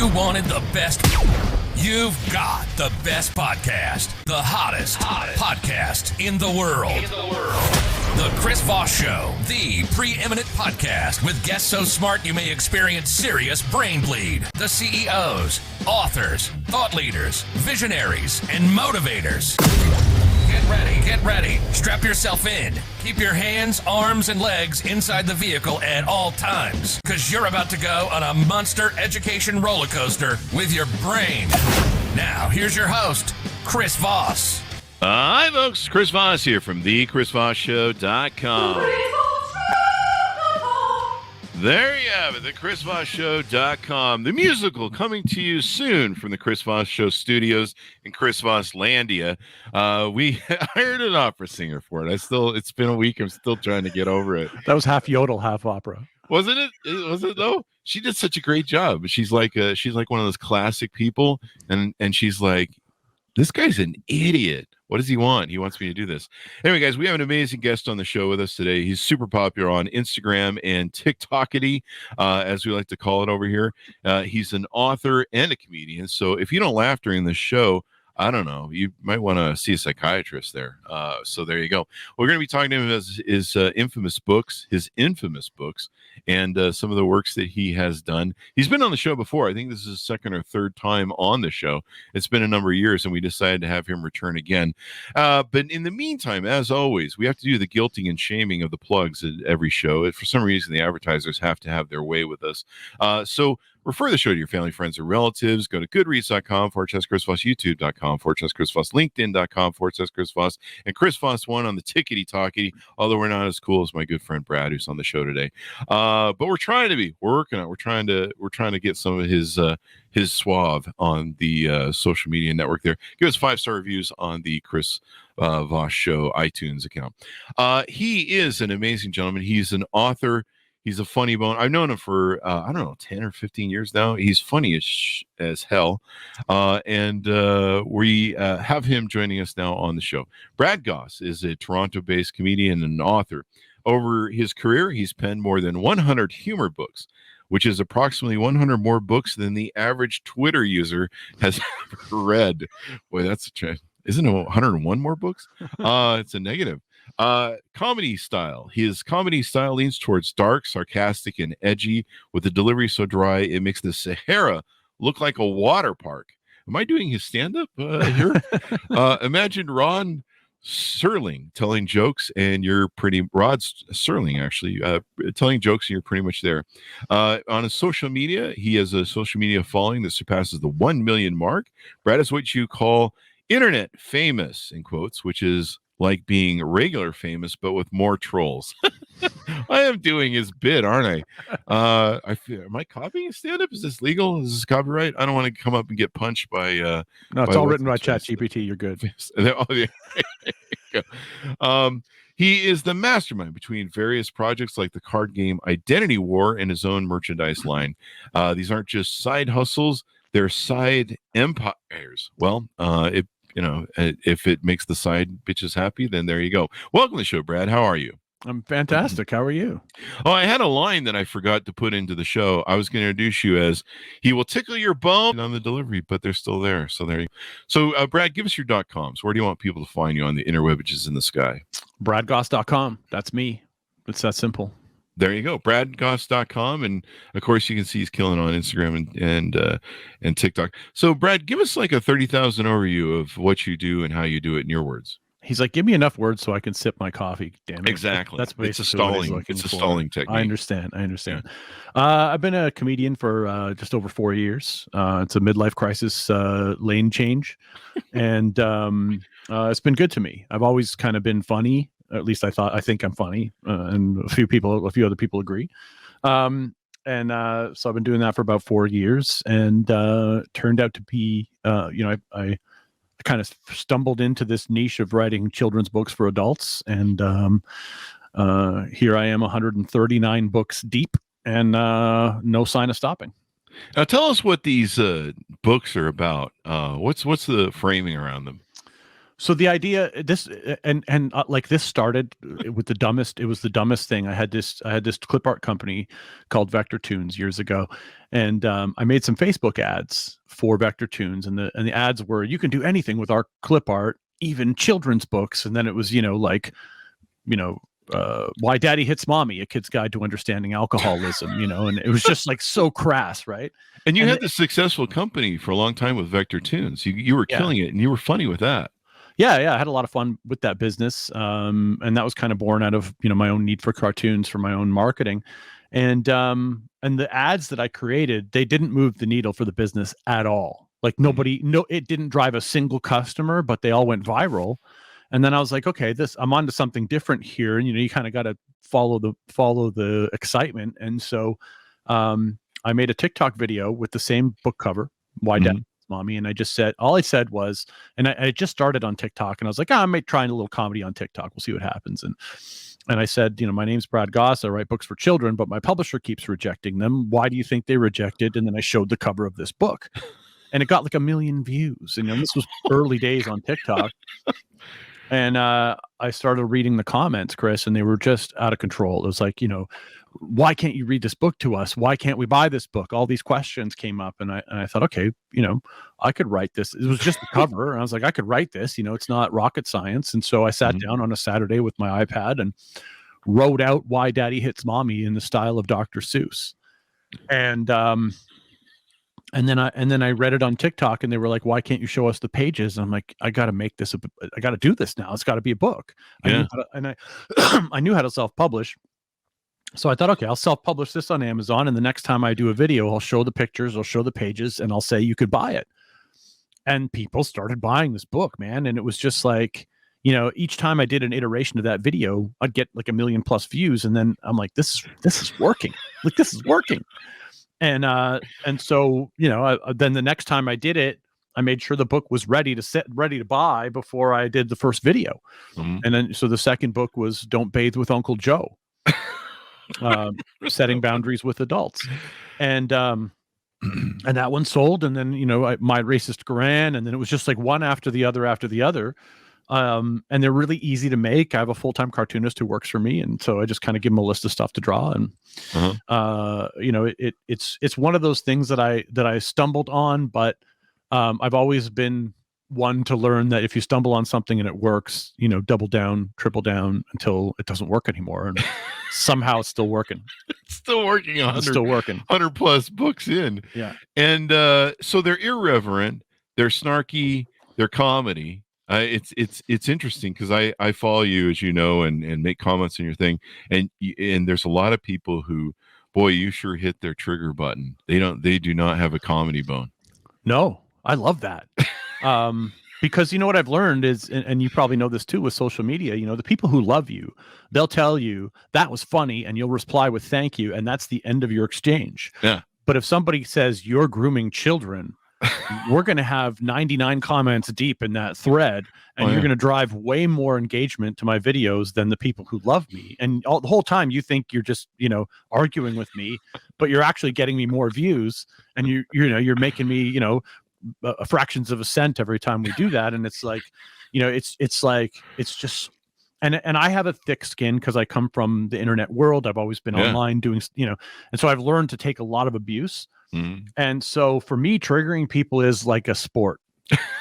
You wanted the best. You've got the best podcast. The hottest podcast in the world. The Chris Voss Show, the preeminent podcast with guests so smart you may experience serious brain bleed. The CEOs, authors, thought leaders, visionaries, and motivators. Get ready. Strap yourself in. Keep your hands, arms, and legs inside the vehicle at all times, because you're about to go on a monster education roller coaster with your brain. Now, here's your host, Chris Voss. Hi, folks. Chris Voss here from thechrisvossshow.com. There you have it, thechrisvossshow.com. The musical coming to you soon from the Chris Voss Show studios in Chris Voss Landia. We hired an opera singer for it. It's been a week. I'm still trying to get over it. That was half yodel, half opera. Wasn't it? Was it though? She did such a great job. She's like one of those classic people, and she's like, this guy's an idiot. What does he want? He wants me to do this. Anyway, guys, we have an amazing guest on the show with us today. He's super popular on Instagram and TikTokity, as we like to call it over here. He's an author and a comedian. So if you don't laugh during the show, I don't know, you might want to see a psychiatrist there. So there you go. We're going to be talking to him about his infamous books, and some of the works that he has done. He's been on the show before. I think this is his second or third time on the show. It's been a number of years, and we decided to have him return again. But in the meantime, as always, we have to do the guilting and shaming of the plugs at every show. For some reason, the advertisers have to have their way with us. So refer the show to your family, friends, or relatives. Go to goodreads.com/Chris Voss, youtube.com/Chris Voss, linkedin.com/Chris Voss, and Chris Voss 1 on the tickety-talkety, although we're not as cool as my good friend Brad, who's on the show today. But we're trying to be. We're working on it. We're trying to get some of his suave on the social media network there. Give us 5-star reviews on the Chris Voss Show iTunes account. He is an amazing gentleman. He's an author. He's a funny bone. I've known him for, 10 or 15 years now. He's funny as hell. And we have him joining us now on the show. Brad Gosse is a Toronto-based comedian and author. Over his career, he's penned more than 100 humor books, which is approximately 100 more books than the average Twitter user has ever read. Boy, that's a trend. Isn't it 101 more books? It's a negative. Comedy style. His comedy style leans towards dark, sarcastic, and edgy, with the delivery so dry it makes the Sahara look like a water park. Am I doing his stand-up here? Imagine Ron Serling telling jokes, and you're pretty... Rod Serling, actually, telling jokes, and you're pretty much there. On his social media, he has a social media following that surpasses the 1 million mark. Brad is what you call internet famous, in quotes, which is like being regular famous, but with more trolls. I am doing his bit, aren't I? Am I copying a stand-up? Is this legal? Is this copyright? I don't want to come up and get punched by... no, it's all written by ChatGPT. You're good. He is the mastermind between various projects like the card game Identity War and his own merchandise line. These aren't just side hustles. They're side empires. Well, if it makes the side bitches happy, then there you go. Welcome to the show, Brad. How are you? I'm fantastic. How are you? Oh, I had a line that I forgot to put into the show. I was going to introduce you as, he will tickle your bone on the delivery, but they're still there. So there you go. So, Brad, give us your .coms. Where do you want people to find you on the interwebs in the sky? BradGosse.com. That's me. It's that simple. There you go, bradgosse.com, and of course you can see he's killing on Instagram and TikTok. So, Brad, give us like a 30,000 overview of what you do and how you do it in your words. He's like, give me enough words so I can sip my coffee. Damn it. Exactly. That's basically it's a stalling technique. I understand. Yeah. I've been a comedian for just over 4 years. It's a midlife crisis lane change, and it's been good to me. I've always kind of been funny. At least I think I'm funny, and a few other people agree. So I've been doing that for about 4 years, and turned out to be, I kind of stumbled into this niche of writing children's books for adults, and here I am, 139 books deep, and no sign of stopping. Now, tell us what these books are about. What's the framing around them? So the idea this and like this started with the dumbest. It was the dumbest thing. I had this clip art company called Vector Tunes years ago, and I made some Facebook ads for Vector Tunes, and the ads were, you can do anything with our clip art, even children's books. And then it was Why Daddy Hits Mommy, a kid's guide to understanding alcoholism, and it was just like so crass, right? And you had this successful company for a long time with Vector Tunes. You were killing it, and you were funny with that. Yeah, I had a lot of fun with that business, and that was kind of born out of my own need for cartoons for my own marketing, and the ads that I created, they didn't move the needle for the business at all. Like it didn't drive a single customer, but they all went viral. And then I was like, okay, I'm onto something different here. And, you kind of got to follow the excitement. And so I made a TikTok video with the same book cover, Why Daddy Hits Mommy. And all I said was, and I just started on TikTok, and I was like, I might try a little comedy on TikTok. We'll see what happens. And I said, my name's Brad Gosse. I write books for children, but my publisher keeps rejecting them. Why do you think they rejected? And then I showed the cover of this book, and it got like 1 million views. And this was early days on TikTok. And I started reading the comments, Chris, and they were just out of control. It was like, why can't you read this book to us? Why can't we buy this book? All these questions came up, and I thought, okay, I could write this. It was just the cover, and I was like, I could write this. It's not rocket science. And so I sat down on a Saturday with my iPad and wrote out Why Daddy Hits Mommy in the style of Dr. Seuss. And then I read it on TikTok, and they were like, why can't you show us the pages? And I'm like, I got to make this. I got to do this now. It's got to be a book. Yeah. I knew how to self-publish. So I thought, okay, I'll self-publish this on Amazon. And the next time I do a video, I'll show the pictures, I'll show the pages, and I'll say, you could buy it. And people started buying this book, man. And it was just like, each time I did an iteration of that video, I'd get like 1 million+ views. And then I'm like, this is working. Like, this is working. And so, then the next time I did it, I made sure the book was ready to buy before I did the first video. And then, so the second book was Don't Bathe with Uncle Joe, setting boundaries with adults. And that one sold. And then, My Racist Gran. And then it was just like one after the other. And they're really easy to make. I have a full-time cartoonist who works for me, and so I just kind of give him a list of stuff to draw. And it's one of those things that I stumbled on, but I've always been one to learn that if you stumble on something and it works, double down, triple down until it doesn't work anymore. And somehow it's still working. It's still working. 100+ books in. Yeah. And so they're irreverent, they're snarky, they're comedy. It's interesting because I follow you, as you know, and make comments on your thing, and there's a lot of people who, boy, you sure hit their trigger button. They do not have a comedy bone. No, I love that. Because what I've learned is, and you probably know this too with social media, the people who love you, they'll tell you that was funny, and you'll reply with thank you, and that's the end of your exchange. Yeah. But if somebody says you're grooming children, we're going to have 99 comments deep in that thread, and you're going to drive way more engagement to my videos than the people who love me. And the whole time you think you're just, arguing with me, but you're actually getting me more views, and you're making me, fractions of a cent every time we do that. And it's like, it's just, and I have a thick skin because I come from the internet world. I've always been online doing, and so I've learned to take a lot of abuse. And so for me, triggering people is like a sport.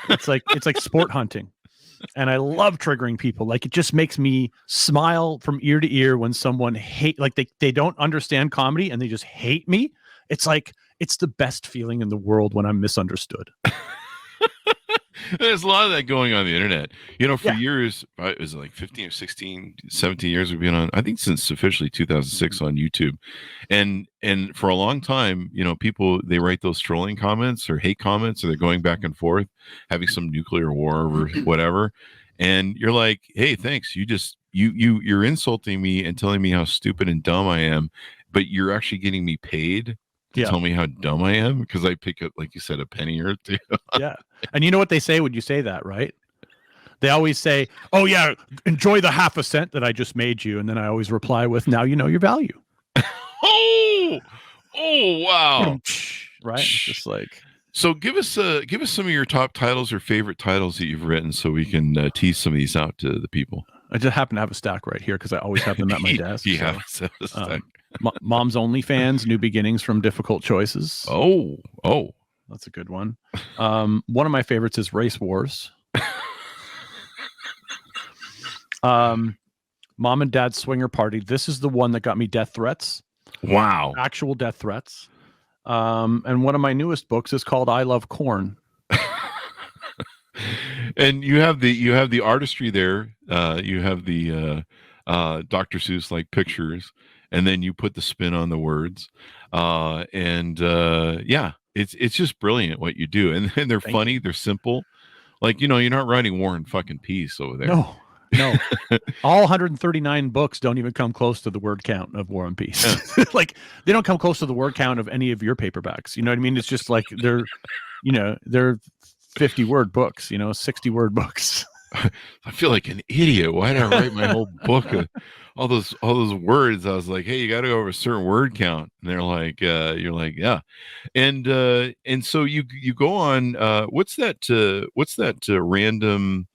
It's like sport hunting. And I love triggering people. Like, it just makes me smile from ear to ear when someone they don't understand comedy and they just hate me. It's like, it's the best feeling in the world when I'm misunderstood. There's a lot of that going on the internet. For years, it was like 15 or 16, 17 years we've been on, I think since officially 2006 on YouTube. And for a long time, people, they write those trolling comments or hate comments, or they're going back and forth, having some nuclear war or whatever. And you're like, hey, thanks. You're insulting me and telling me how stupid and dumb I am, but you're actually getting me paid to tell me how dumb I am, because I pick up, like you said, a penny or two. Yeah. And you know what they say when you say that, right? They always say, oh yeah, enjoy the half a cent that I just made you. And then I always reply with, now you know your value. Oh, wow. Right? It's just like, So give us some of your top titles or favorite titles that you've written, so we can tease some of these out to the people. I just happen to have a stack right here because I always have them at my desk. So, a stack. Mom's OnlyFans, New Beginnings from Difficult Choices. Oh, that's a good one. One of my favorites is Race Wars. Mom and Dad's Swinger Party. This is the one that got me death threats. Wow. Actual death threats. And one of my newest books is called I Love Corn. And you have the artistry there. You have the Dr. Seuss like pictures, and then you put the spin on the words. It's just brilliant what you do. And they're funny, they're simple. Like, you're not writing War and fucking Peace over there. No. All 139 books don't even come close to the word count of War and Peace. Yeah. Like, they don't come close to the word count of any of your paperbacks. You know what I mean? It's just like they're 50-word books, 60-word books. I feel like an idiot. Why did I write my whole book of all those words? I was like, hey, you got to go over a certain word count. And they're like, you're like, yeah. And so you go on, what's that random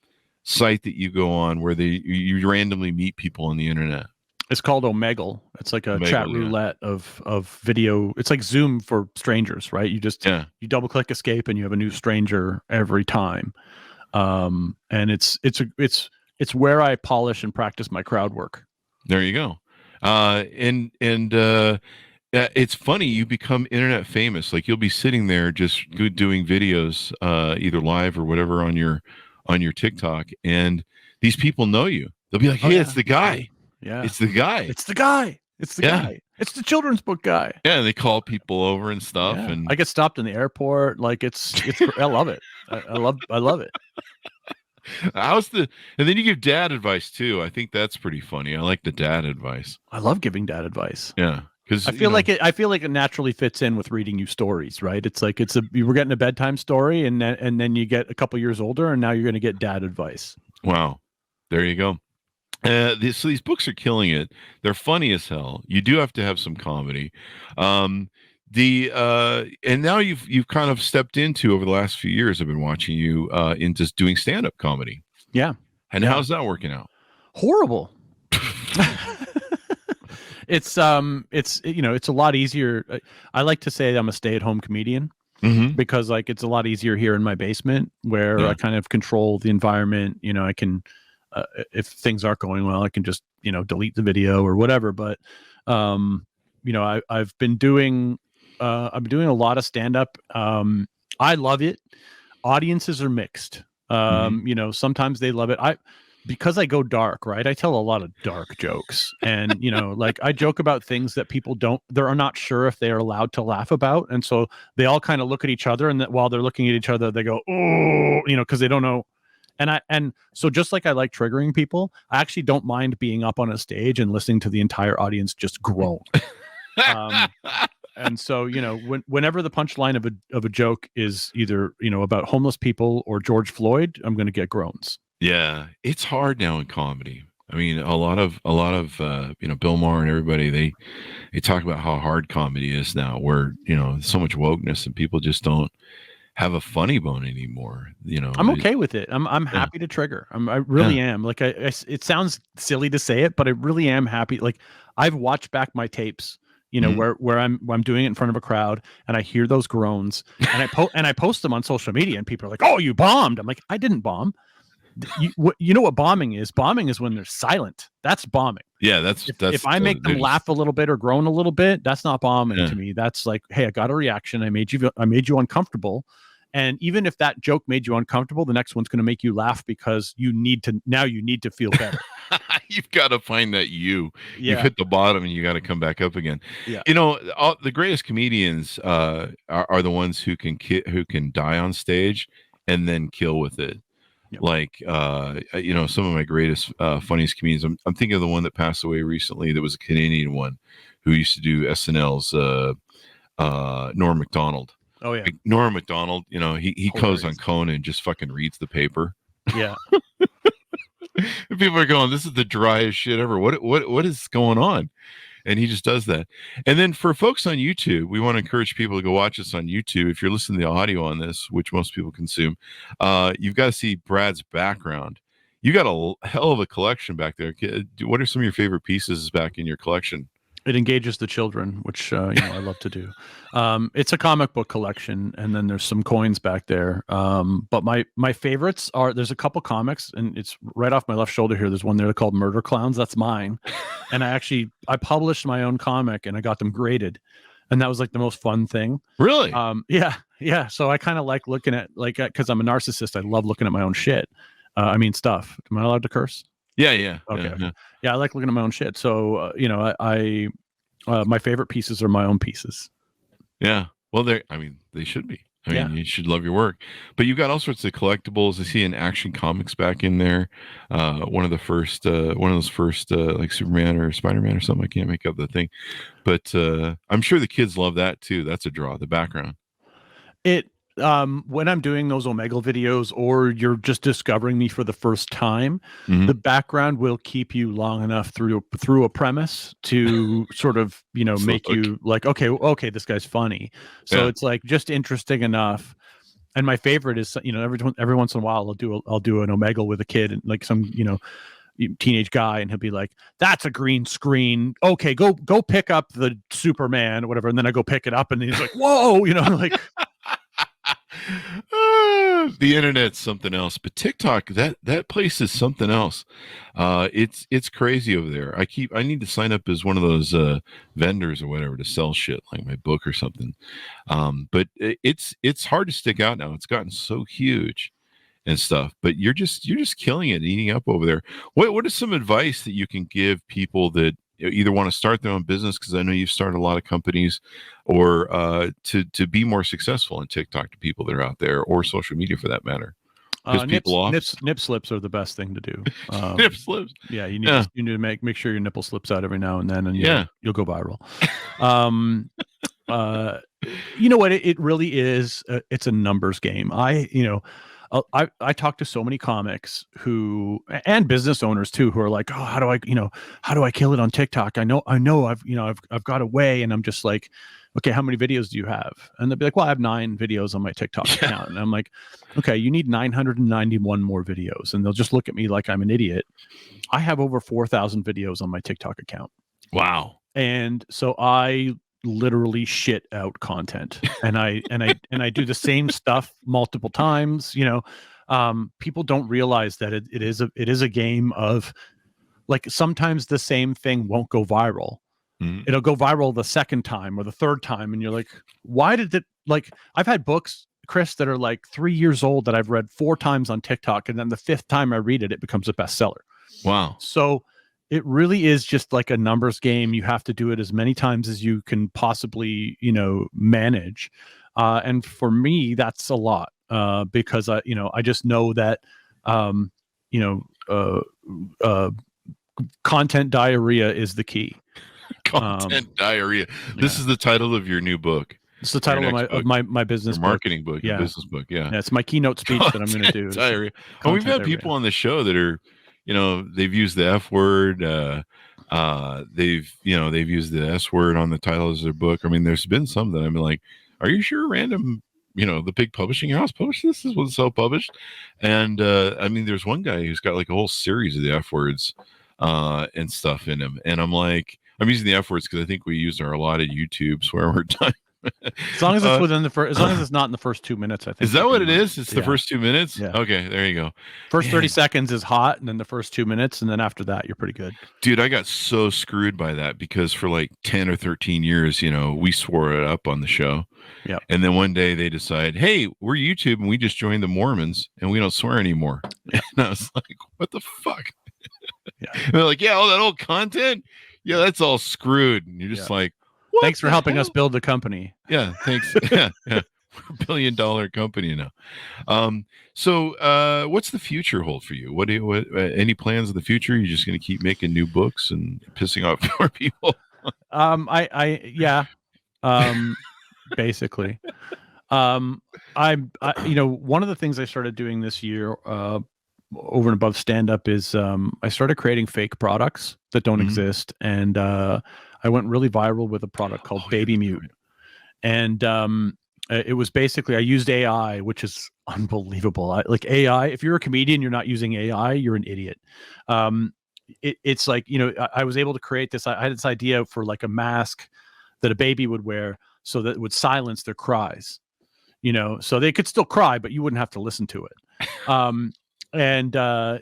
site that you go on where you randomly meet people on the internet? It's called Omegle. It's like a chat roulette of video. It's like Zoom for strangers, right? You just you double click escape and you have a new stranger every time. And it's where I polish and practice my crowd work. There you go. It's funny, you become internet famous. Like, you'll be sitting there just doing videos, either live or whatever on your TikTok, and these people know you. They'll be like, hey, it's the guy. Yeah. It's the guy. It's the guy. It's the guy. It's the children's book guy. Yeah, and they call people over and stuff. Yeah. And I get stopped in the airport. Like, it's I love it. I love it. And then you give dad advice too. I think that's pretty funny. I like the dad advice. I love giving dad advice. Yeah. Because I feel like it naturally fits in with reading you stories, right? It's like you were getting a bedtime story, and then you get a couple years older, and now you're going to get dad advice. Wow, there you go. So these books are killing it. They're funny as hell. You do have to have some comedy. And now you've kind of stepped into, over the last few years, I've been watching you into doing stand-up comedy. Yeah. And how's that working out? Horrible. It's a lot easier. I like to say I'm a stay-at-home comedian because, like, it's a lot easier here in my basement where I kind of control the environment. I can, if things aren't going well, I can just, delete the video or whatever. But, I've been doing a lot of stand-up. I love it. Audiences are mixed. Sometimes they love it. Because I go dark, right? I tell a lot of dark jokes, and like, I joke about things that people they're not sure if they're allowed to laugh about, and so they all kind of look at each other, and while they're looking at each other, they go, oh, because they don't know. And so, just like I like triggering people, I actually don't mind being up on a stage and listening to the entire audience just groan. And so, whenever the punchline of a joke is either about homeless people or George Floyd, I'm going to get groans. Yeah, it's hard now in comedy. I mean, a lot of Bill Maher and everybody, they talk about how hard comedy is now, where so much wokeness and people just don't have a funny bone anymore. I'm okay with it. I'm happy to trigger. I really am. Like, it sounds silly to say it, but I really am happy. Like, I've watched back my tapes, where I'm doing it in front of a crowd, and I hear those groans, and I post them on social media, and people are like, "Oh, you bombed." I'm like, I didn't bomb. You know what bombing is? Bombing is when they're silent. That's bombing. Yeah, that's if I make them laugh a little bit or groan a little bit, that's not bombing to me. That's like, hey, I got a reaction. I made you uncomfortable. And even if that joke made you uncomfortable, the next one's going to make you laugh because you need to feel better. You've got to find that you've hit the bottom and you got to come back up again. Yeah. The greatest comedians are the ones who can die on stage and then kill with it. Yep. Like, some of my greatest, funniest comedians. I'm thinking of the one that passed away recently. That was a Canadian one who used to do SNL's Norm Macdonald. Oh yeah, Norm Macdonald. He goes on Conan and just fucking reads the paper. Yeah. People are going, "This is the driest shit ever. What is going on?" and he just does that. And then for folks on YouTube, we want to encourage people to go watch us on YouTube. If you're listening to the audio on this, which most people consume, you've got to see Brad's background. You got a hell of a collection back there. What are some of your favorite pieces back in your collection? It engages the children, which I love to do. It's a comic book collection, and then there's some coins back there. But my favorites are, there's a couple comics, and it's right off my left shoulder here. There's one there called Murder Clowns. That's mine. And I published my own comic, and I got them graded, and that was like the most fun thing. Really? Yeah. So I kind of like looking at, like, because I'm a narcissist, I love looking at my own shit. Stuff. Am I allowed to curse? Yeah. Okay. Yeah, I like looking at my own shit. So, I my favorite pieces are my own pieces. Yeah. Well, they should be. You should love your work. But you've got all sorts of collectibles. I see an Action Comics back in there. One of those first like Superman or Spider-Man or something. I can't make up the thing. But I'm sure the kids love that too. That's a draw, the background. When I'm doing those Omegle videos, or you're just discovering me for the first time, the background will keep you long enough through a premise to sort of, make you like, okay, this guy's funny. So it's like just interesting enough. And my favorite is, every once in a while I'll do an Omegle with a kid, and like some, teenage guy, and he'll be like, that's a green screen. Okay, go pick up the Superman or whatever. And then I go pick it up, and he's like, whoa, like. The internet's something else, but TikTok, that place is something else. It's crazy over there. I need to sign up as one of those vendors or whatever to sell shit like my book or something. But it's hard to stick out now. It's gotten so huge and stuff. But you're just killing it, eating up over there. What is some advice that you can give people that either want to start their own business, because I know you've started a lot of companies, or to be more successful in TikTok, to people that are out there, or social media for that matter? Nip slips are the best thing to do. Nip slips. Yeah, you need to make sure your nipple slips out every now and then, and you'll go viral. You know what? It really is. It's a numbers game. I talk to so many comics and business owners too, who are like, oh, how do I kill it on TikTok? I know I've got a way. And I'm just like, okay, how many videos do you have? And they'll be like, well, I have 9 videos on my TikTok account. And I'm like, okay, you need 991 more videos. And they'll just look at me like I'm an idiot. I have over 4,000 videos on my TikTok account. Wow. And so I literally shit out content, and I do the same stuff multiple times. People don't realize that it is a game of, like, sometimes the same thing won't go viral. It'll go viral the second time or the third time, and you're like, why did it? Like, I've had books, Chris, that are like 3 years old that I've read 4 times on TikTok, and then the 5th time I read it, it becomes a bestseller. Wow. So it really is just like a numbers game. You have to do it as many times as you can possibly, manage. And for me, that's a lot, because I just know that, content diarrhea is the key. Content diarrhea. This is the title of your new book. It's the title of my business marketing book. Yeah. Business book. Yeah. It's my keynote speech that I'm going to do. Diarrhea. And we've had people on the show that are, they've used the F word. They've used the S word on the titles of their book. I mean, there's been some that I'm like, are you sure random, the big publishing house published this? This was self-published. And there's one guy who's got like a whole series of the F words and stuff in him. And I'm like, I'm using the F words because I think we used our allotted YouTube swear word time. As long as it's within the first, as long as it's not in the first 2 minutes, I think. Is that what it is? It's the first 2 minutes? Yeah. Okay, there you go. First 30 seconds is hot, and then the first 2 minutes, and then after that, you're pretty good. Dude, I got so screwed by that because for like 10 or 13 years, we swore it up on the show. Yeah. And then one day they decide, hey, we're YouTube, and we just joined the Mormons, and we don't swear anymore. And I was like, what the fuck? Yeah. And they're like, yeah, all that old content? Yeah, that's all screwed. And you're just like, thanks for helping us build the company. Yeah, thanks. yeah. We're $1 billion company now. So what's the future hold for you? What any plans in the future? You're just going to keep making new books and pissing off more people? Basically. One of the things I started doing this year, over and above stand up, is I started creating fake products that don't exist, and I I went really viral with a product called Baby Mute. Right. And it was basically, I used AI, which is unbelievable. Like AI, if you're a comedian, you're not using AI, you're an idiot. It's like, I was able to create this. I had this idea for like a mask that a baby would wear so that it would silence their cries, so they could still cry, but you wouldn't have to listen to it.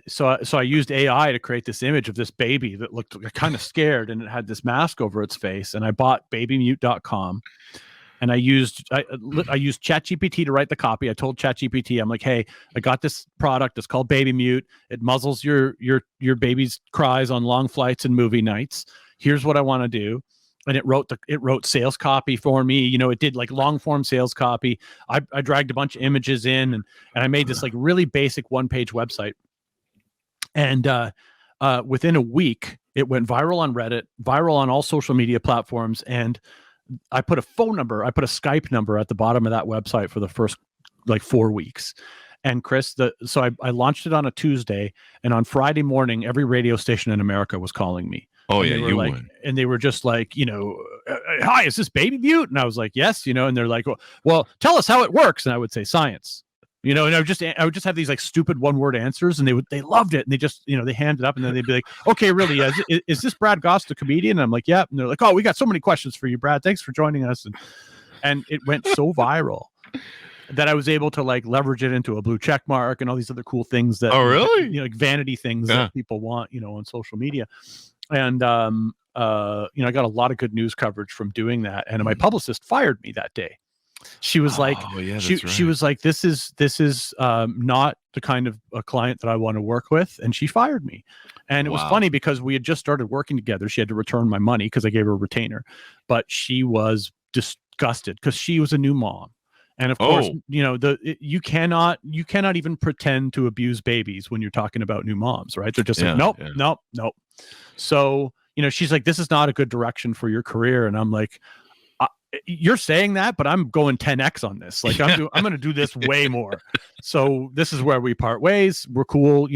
So I used AI to create this image of this baby that looked kind of scared, and it had this mask over its face. And I bought babymute.com. And I used ChatGPT to write the copy. I told ChatGPT, I'm like, hey, I got this product. It's called Baby Mute. It muzzles your baby's cries on long flights and movie nights. Here's what I want to do. And it wrote sales copy for me. It did like long form sales copy. I dragged a bunch of images in, and I made this like really basic 1-page website. And within a week, it went viral on Reddit, viral on all social media platforms, and I put a phone number, I put a Skype number at the bottom of that website for the first like 4 weeks. And Chris, so I launched it on a Tuesday, and on Friday morning, every radio station in America was calling me. Oh, and yeah, you like, won. And they were just like, hi, is this Baby Mute? And I was like, yes, and they're like, well, tell us how it works. And I would say science. And I would just have these like stupid 1-word answers, and they loved it, and they just they hand it up, and then they'd be like, okay, really, is this Brad Gosse, the comedian? And I'm like, yeah. And they're like, oh, we got so many questions for you, Brad. Thanks for joining us. And it went so viral that I was able to like leverage it into a blue check mark and all these other cool things that, oh really, like vanity things that people want, on social media. And I got a lot of good news coverage from doing that, and my publicist fired me that day. She was like, she was like, this is not the kind of a client that I want to work with. And she fired me. And it was funny because we had just started working together. She had to return my money because I gave her a retainer, but she was disgusted because she was a new mom. And of course, you cannot even pretend to abuse babies when you're talking about new moms, right? They're just like, nope. So, she's like, this is not a good direction for your career. And I'm like, you're saying that, but I'm going 10x on this. Like I'm going to do this way more. So this is where we part ways. We're cool.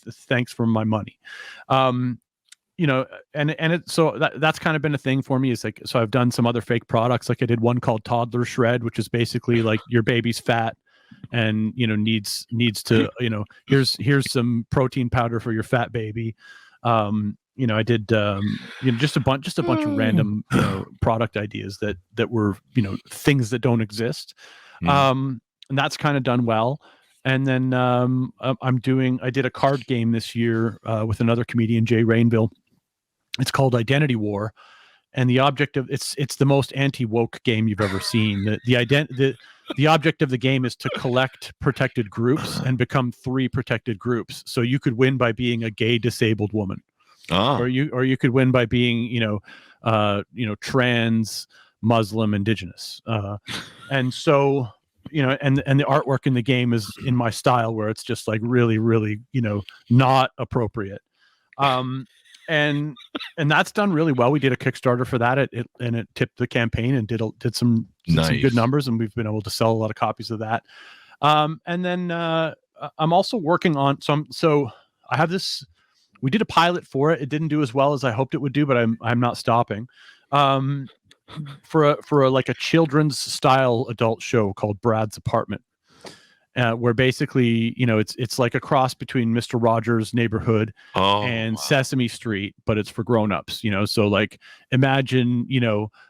Thanks for my money. So that's kind of been a thing for me. Is like, so I've done some other fake products. Like I did one called Toddler Shred, which is basically like your baby's fat and, needs to, here's some protein powder for your fat baby. I did, just a bunch of random, product ideas that were, things that don't exist. And that's kind of done well. And then I did a card game this year with another comedian, Jay Rainville. It's called Identity War. And the object of it's the most anti-woke game you've ever seen. The object of the game is to collect protected groups and become 3 protected groups. So you could win by being a gay disabled woman. Or you could win by being, trans, Muslim, indigenous. And so, and the artwork in the game is in my style where it's just like really, really, not appropriate. And that's done really well. We did a Kickstarter for that. It tipped the campaign and did some good numbers, and we've been able to sell a lot of copies of that. And then I'm also working on so I have this. We did a pilot for it. It didn't do as well as I hoped it would do, but I'm not stopping. For a children's style adult show called Brad's Apartment, where basically it's like a cross between Mr. Rogers' Neighborhood and Sesame Street, but it's for grown-ups. So like imagine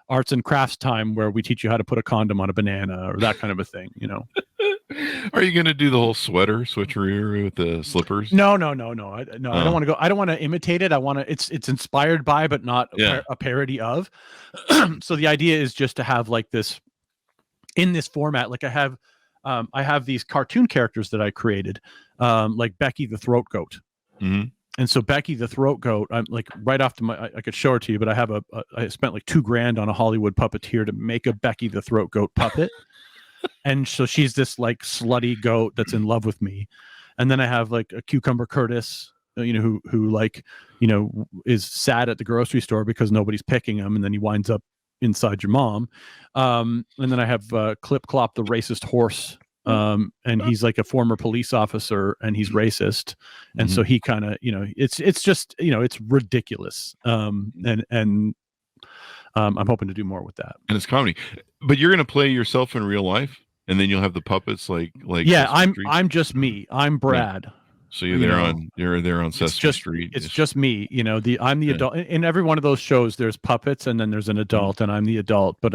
arts and crafts time where we teach you how to put a condom on a banana or that kind of a thing. Are you going to do the whole sweater switcheroo with the slippers? No. I don't want to go. I don't want to imitate it. I want to. It's inspired by, but not a parody of. So the idea is just to have like this in this format. Like I have these cartoon characters that I created, like Becky the Throat Goat. Mm-hmm. And so Becky the Throat Goat, I'm like right off to I could show it to you, but I spent like $2,000 on a Hollywood puppeteer to make a Becky the Throat Goat puppet. And so she's this like slutty goat that's in love with me. And then I have like a Cucumber Curtis, who like, is sad at the grocery store because nobody's picking him. And then he winds up inside your mom. And then I have Clip Clop, the racist horse. And he's like a former police officer and he's racist. And so he kind of, it's just, it's ridiculous. And I'm hoping to do more with that. And it's comedy, but you're going to play yourself in real life, and then you'll have the puppets like yeah. Sesame Street? I'm just me. I'm Brad. Yeah. So you're there on Sesame Street. It's just me. I'm the adult. In every one of those shows, there's puppets, and then there's an adult, and I'm the adult. But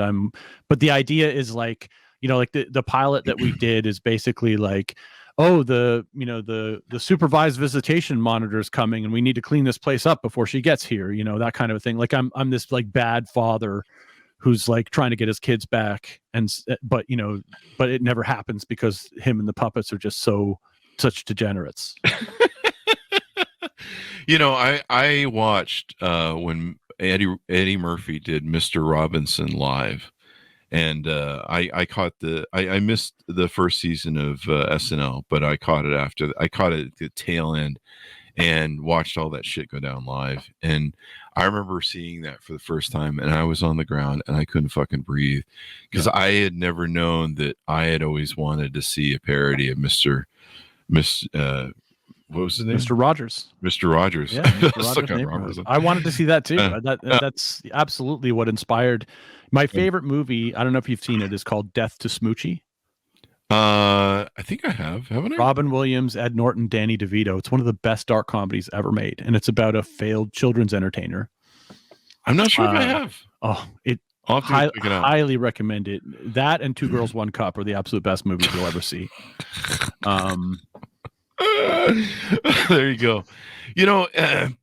the idea is like, like the pilot that we did is basically like, oh, the supervised visitation monitor is coming, and we need to clean this place up before she gets here. That kind of a thing. Like I'm this like bad father who's like trying to get his kids back, but it never happens because him and the puppets are just such degenerates. I watched when Eddie Murphy did Mr. Robinson live, and I caught I missed the first season of SNL, but I caught it at the tail end and watched all that shit go down live. And I remember seeing that for the first time, and I was on the ground and I couldn't fucking breathe because I had never known that I had always wanted to see a parody of what was his name? Mr. Rogers. Mr. Rogers. Yeah, Mr. Rogers. I wanted to see that too. That's absolutely what inspired my favorite movie. I don't know if you've seen it. Is called Death to Smoochie. I think I have. Haven't I? Robin Williams, Ed Norton, Danny DeVito. It's one of the best dark comedies ever made, and it's about a failed children's entertainer. I'm not sure if I have. Oh, I'll have to check it out. Highly recommend it. That and Two Girls, One Cup are the absolute best movies you'll ever see. There you go.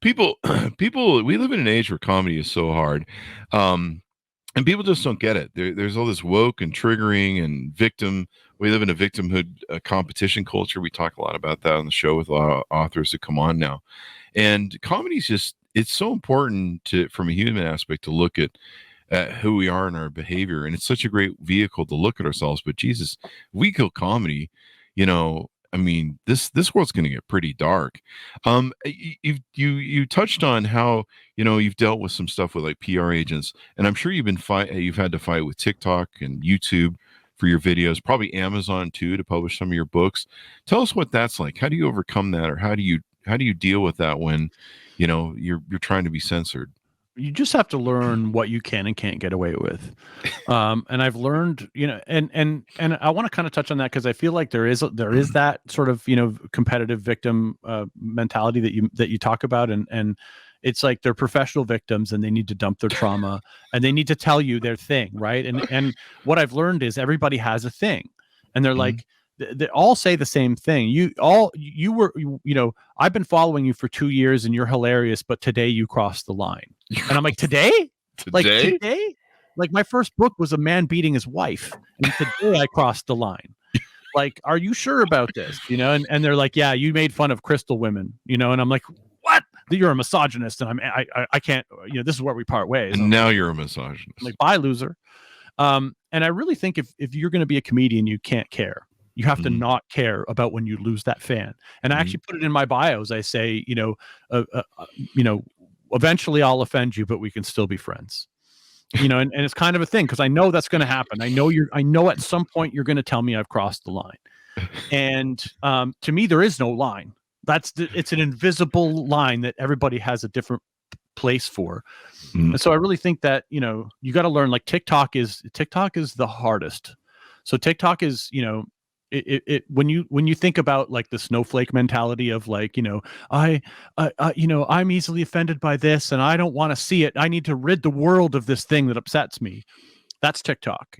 People, we live in an age where comedy is so hard. And people just don't get it. There's all this woke and triggering and victim. We live in a victimhood competition culture. We talk a lot about that on the show with a lot of authors that come on now. And comedy is it's so important from a human aspect to look at who we are and our behavior. And it's such a great vehicle to look at ourselves. But Jesus, if we kill comedy, I mean, this world's going to get pretty dark. You touched on how you've dealt with some stuff with like PR agents, and I'm sure you've had to fight with TikTok and YouTube for your videos, probably Amazon too to publish some of your books. Tell us what that's like. How do you overcome that, or how do you deal with that when you're trying to be censored? You just have to learn what you can and can't get away with. And I've learned, and I want to kind of touch on that because I feel like there is that sort of, competitive victim mentality that you talk about. And it's like they're professional victims and they need to dump their trauma and they need to tell you their thing. Right. And what I've learned is everybody has a thing, and they're like, they all say the same thing. I've been following you for 2 years and you're hilarious, but today you crossed the line. And I'm like, today? Like today? Like my first book was a man beating his wife, and today I crossed the line. Like, are you sure about this? And they're like, yeah, you made fun of crystal women, and I'm like, what? You're a misogynist, and I can't, this is where we part ways. And now you're a misogynist. I'm like, bye, loser. And I really think if you're going to be a comedian, you can't care. You have to not care about when you lose that fan. And I actually put it in my bios. I say, eventually I'll offend you, but we can still be friends. And it's kind of a thing because I know that's going to happen. I know at some point you're going to tell me I've crossed the line. And to me, there is no line. It's an invisible line that everybody has a different place for. And so I really think that, you got to learn, like TikTok is the hardest. So TikTok is, when you think about like the snowflake mentality of like, I'm easily offended by this and I don't want to see it. I need to rid the world of this thing that upsets me. That's TikTok.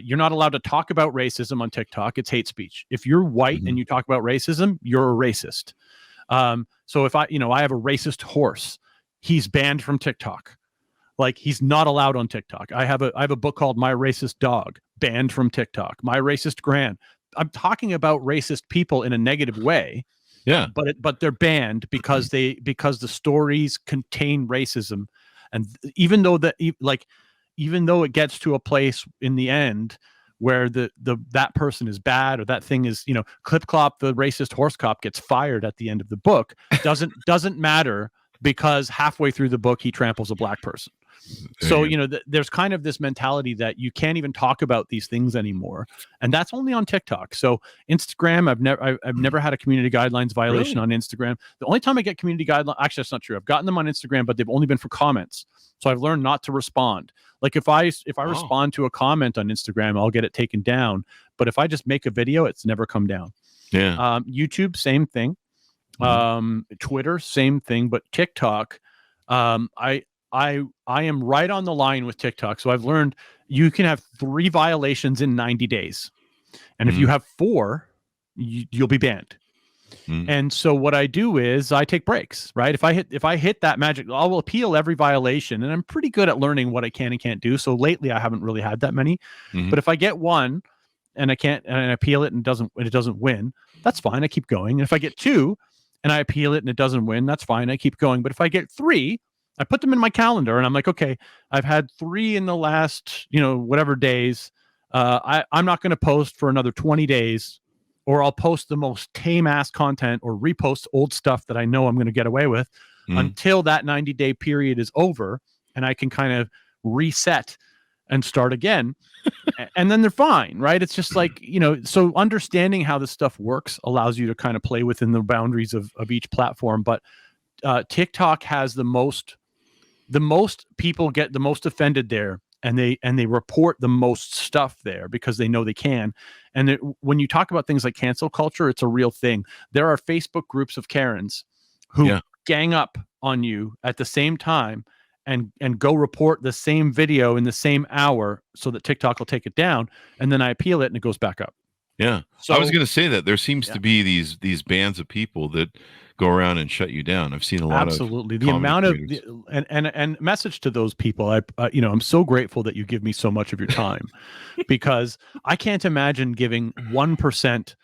You're not allowed to talk about racism on TikTok. It's hate speech. If you're white and you talk about racism, you're a racist. So if I have a racist horse, he's banned from TikTok. Like he's not allowed on TikTok. I have a book called My Racist Dog, banned from TikTok. My Racist Gran. I'm talking about racist people in a negative way. Yeah. But they're banned because the stories contain racism. And even though it gets to a place in the end where that person is bad or that thing is, Clip Clop, the racist horse cop, gets fired at the end of the book, doesn't matter because halfway through the book he tramples a black person. So, there's kind of this mentality that you can't even talk about these things anymore. And that's only on TikTok. So Instagram, I've never had a community guidelines violation on Instagram. The only time I get community guidelines, actually, that's not true. I've gotten them on Instagram, but they've only been for comments. So I've learned not to respond. Like if I respond to a comment on Instagram, I'll get it taken down. But if I just make a video, it's never come down. Yeah. YouTube, same thing. Twitter, same thing. But TikTok, I am right on the line with TikTok. So I've learned you can have 3 violations in 90 days. And if you have 4, you'll be banned. And so what I do is I take breaks, right? If I hit that magic, I will appeal every violation, and I'm pretty good at learning what I can and can't do. So lately I haven't really had that many, but if I get one and I can't, and I appeal it and it doesn't win, that's fine. I keep going. And if I get 2 and I appeal it and it doesn't win, that's fine. I keep going. But if I get 3, I put them in my calendar and I'm like, okay, I've had 3 in the last, whatever days. I'm not going to post for another 20 days, or I'll post the most tame ass content or repost old stuff that I know I'm going to get away with until that 90-day period is over and I can kind of reset and start again. And then they're fine, right? It's just like, so understanding how this stuff works allows you to kind of play within the boundaries of each platform. But TikTok has the most people get the most offended there. And they report the most stuff there because they know they can. And when you talk about things like cancel culture, it's a real thing. There are Facebook groups of Karens who gang up on you at the same time and go report the same video in the same hour so that TikTok will take it down. And then I appeal it and it goes back up. Yeah. So I was going to say that there seems to be these bands of people that go around and shut you down. I've seen a lot absolutely the amount of and message to those people. I'm so grateful that you give me so much of your time because I can't imagine giving 1%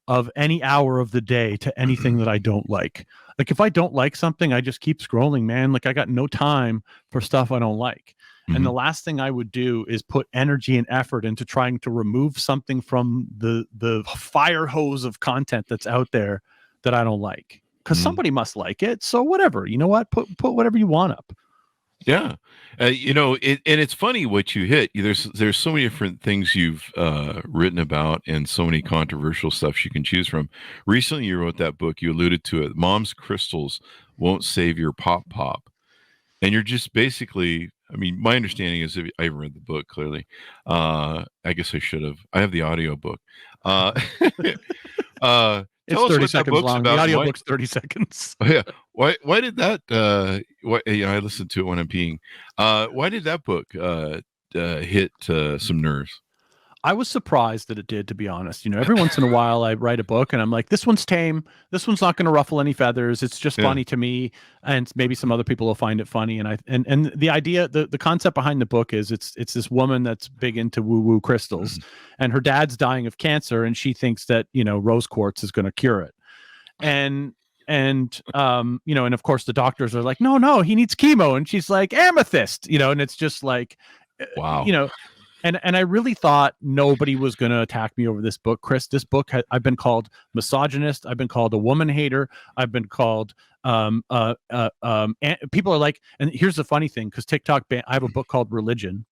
of any hour of the day to anything that I don't like. Like if I don't like something, I just keep scrolling, man. Like I got no time for stuff I don't like. And the last thing I would do is put energy and effort into trying to remove something from the fire hose of content that's out there that I don't like. Because somebody must like it. So whatever, you know what? Put whatever you want up. Yeah. And it's funny what you hit. There's so many different things you've written about and so many controversial stuff you can choose from. Recently, you wrote that book. You alluded to it. Mom's crystals won't save your pop. And you're just basically, my understanding is, I haven't read the book clearly. I guess I should have. I have the audio book. It's 30 seconds long. The audiobook's 30 seconds. Yeah. Why did that? I listened to it when I'm peeing. Why did that book hit some nerves? I was surprised that it did, to be honest. Every once in a while I write a book and I'm like, this one's tame. This one's not going to ruffle any feathers. It's just funny to me. And maybe some other people will find it funny. And the idea, the concept behind the book is it's this woman that's big into woo-woo crystals and her dad's dying of cancer. And she thinks that, rose quartz is going to cure it. And of course the doctors are like, no, he needs chemo. And she's like, amethyst, and it's just like, wow. And I really thought nobody was going to attack me over this book, Chris. This book, I've been called misogynist. I've been called a woman hater. I've been called, people are like, and here's the funny thing, because TikTok I have a book called Religion,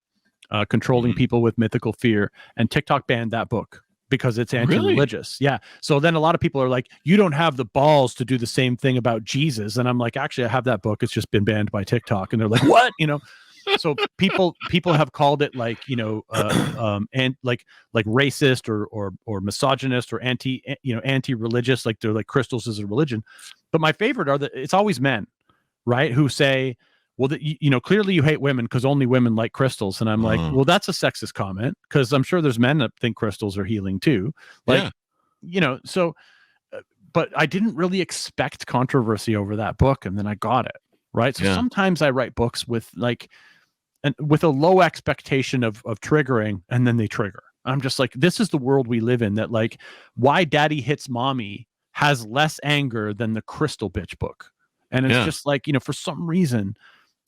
Controlling People with Mythical Fear, and TikTok banned that book because it's anti-religious. Really? Yeah. So then a lot of people are like, you don't have the balls to do the same thing about Jesus. And I'm like, actually, I have that book. It's just been banned by TikTok. And they're like, what? So people have called it like, and like racist or misogynist or anti-religious, like they're like crystals is a religion. But my favorite are it's always men, right? Who say, well, clearly you hate women because only women like crystals. And I'm like, well, that's a sexist comment because I'm sure there's men that think crystals are healing too. Like, so, but I didn't really expect controversy over that book. And then I got it. Right. So sometimes I write books with with a low expectation of triggering, and then they trigger. I'm just like, this is the world we live in, that like why daddy hits mommy has less anger than the crystal bitch book. And it's just like, for some reason,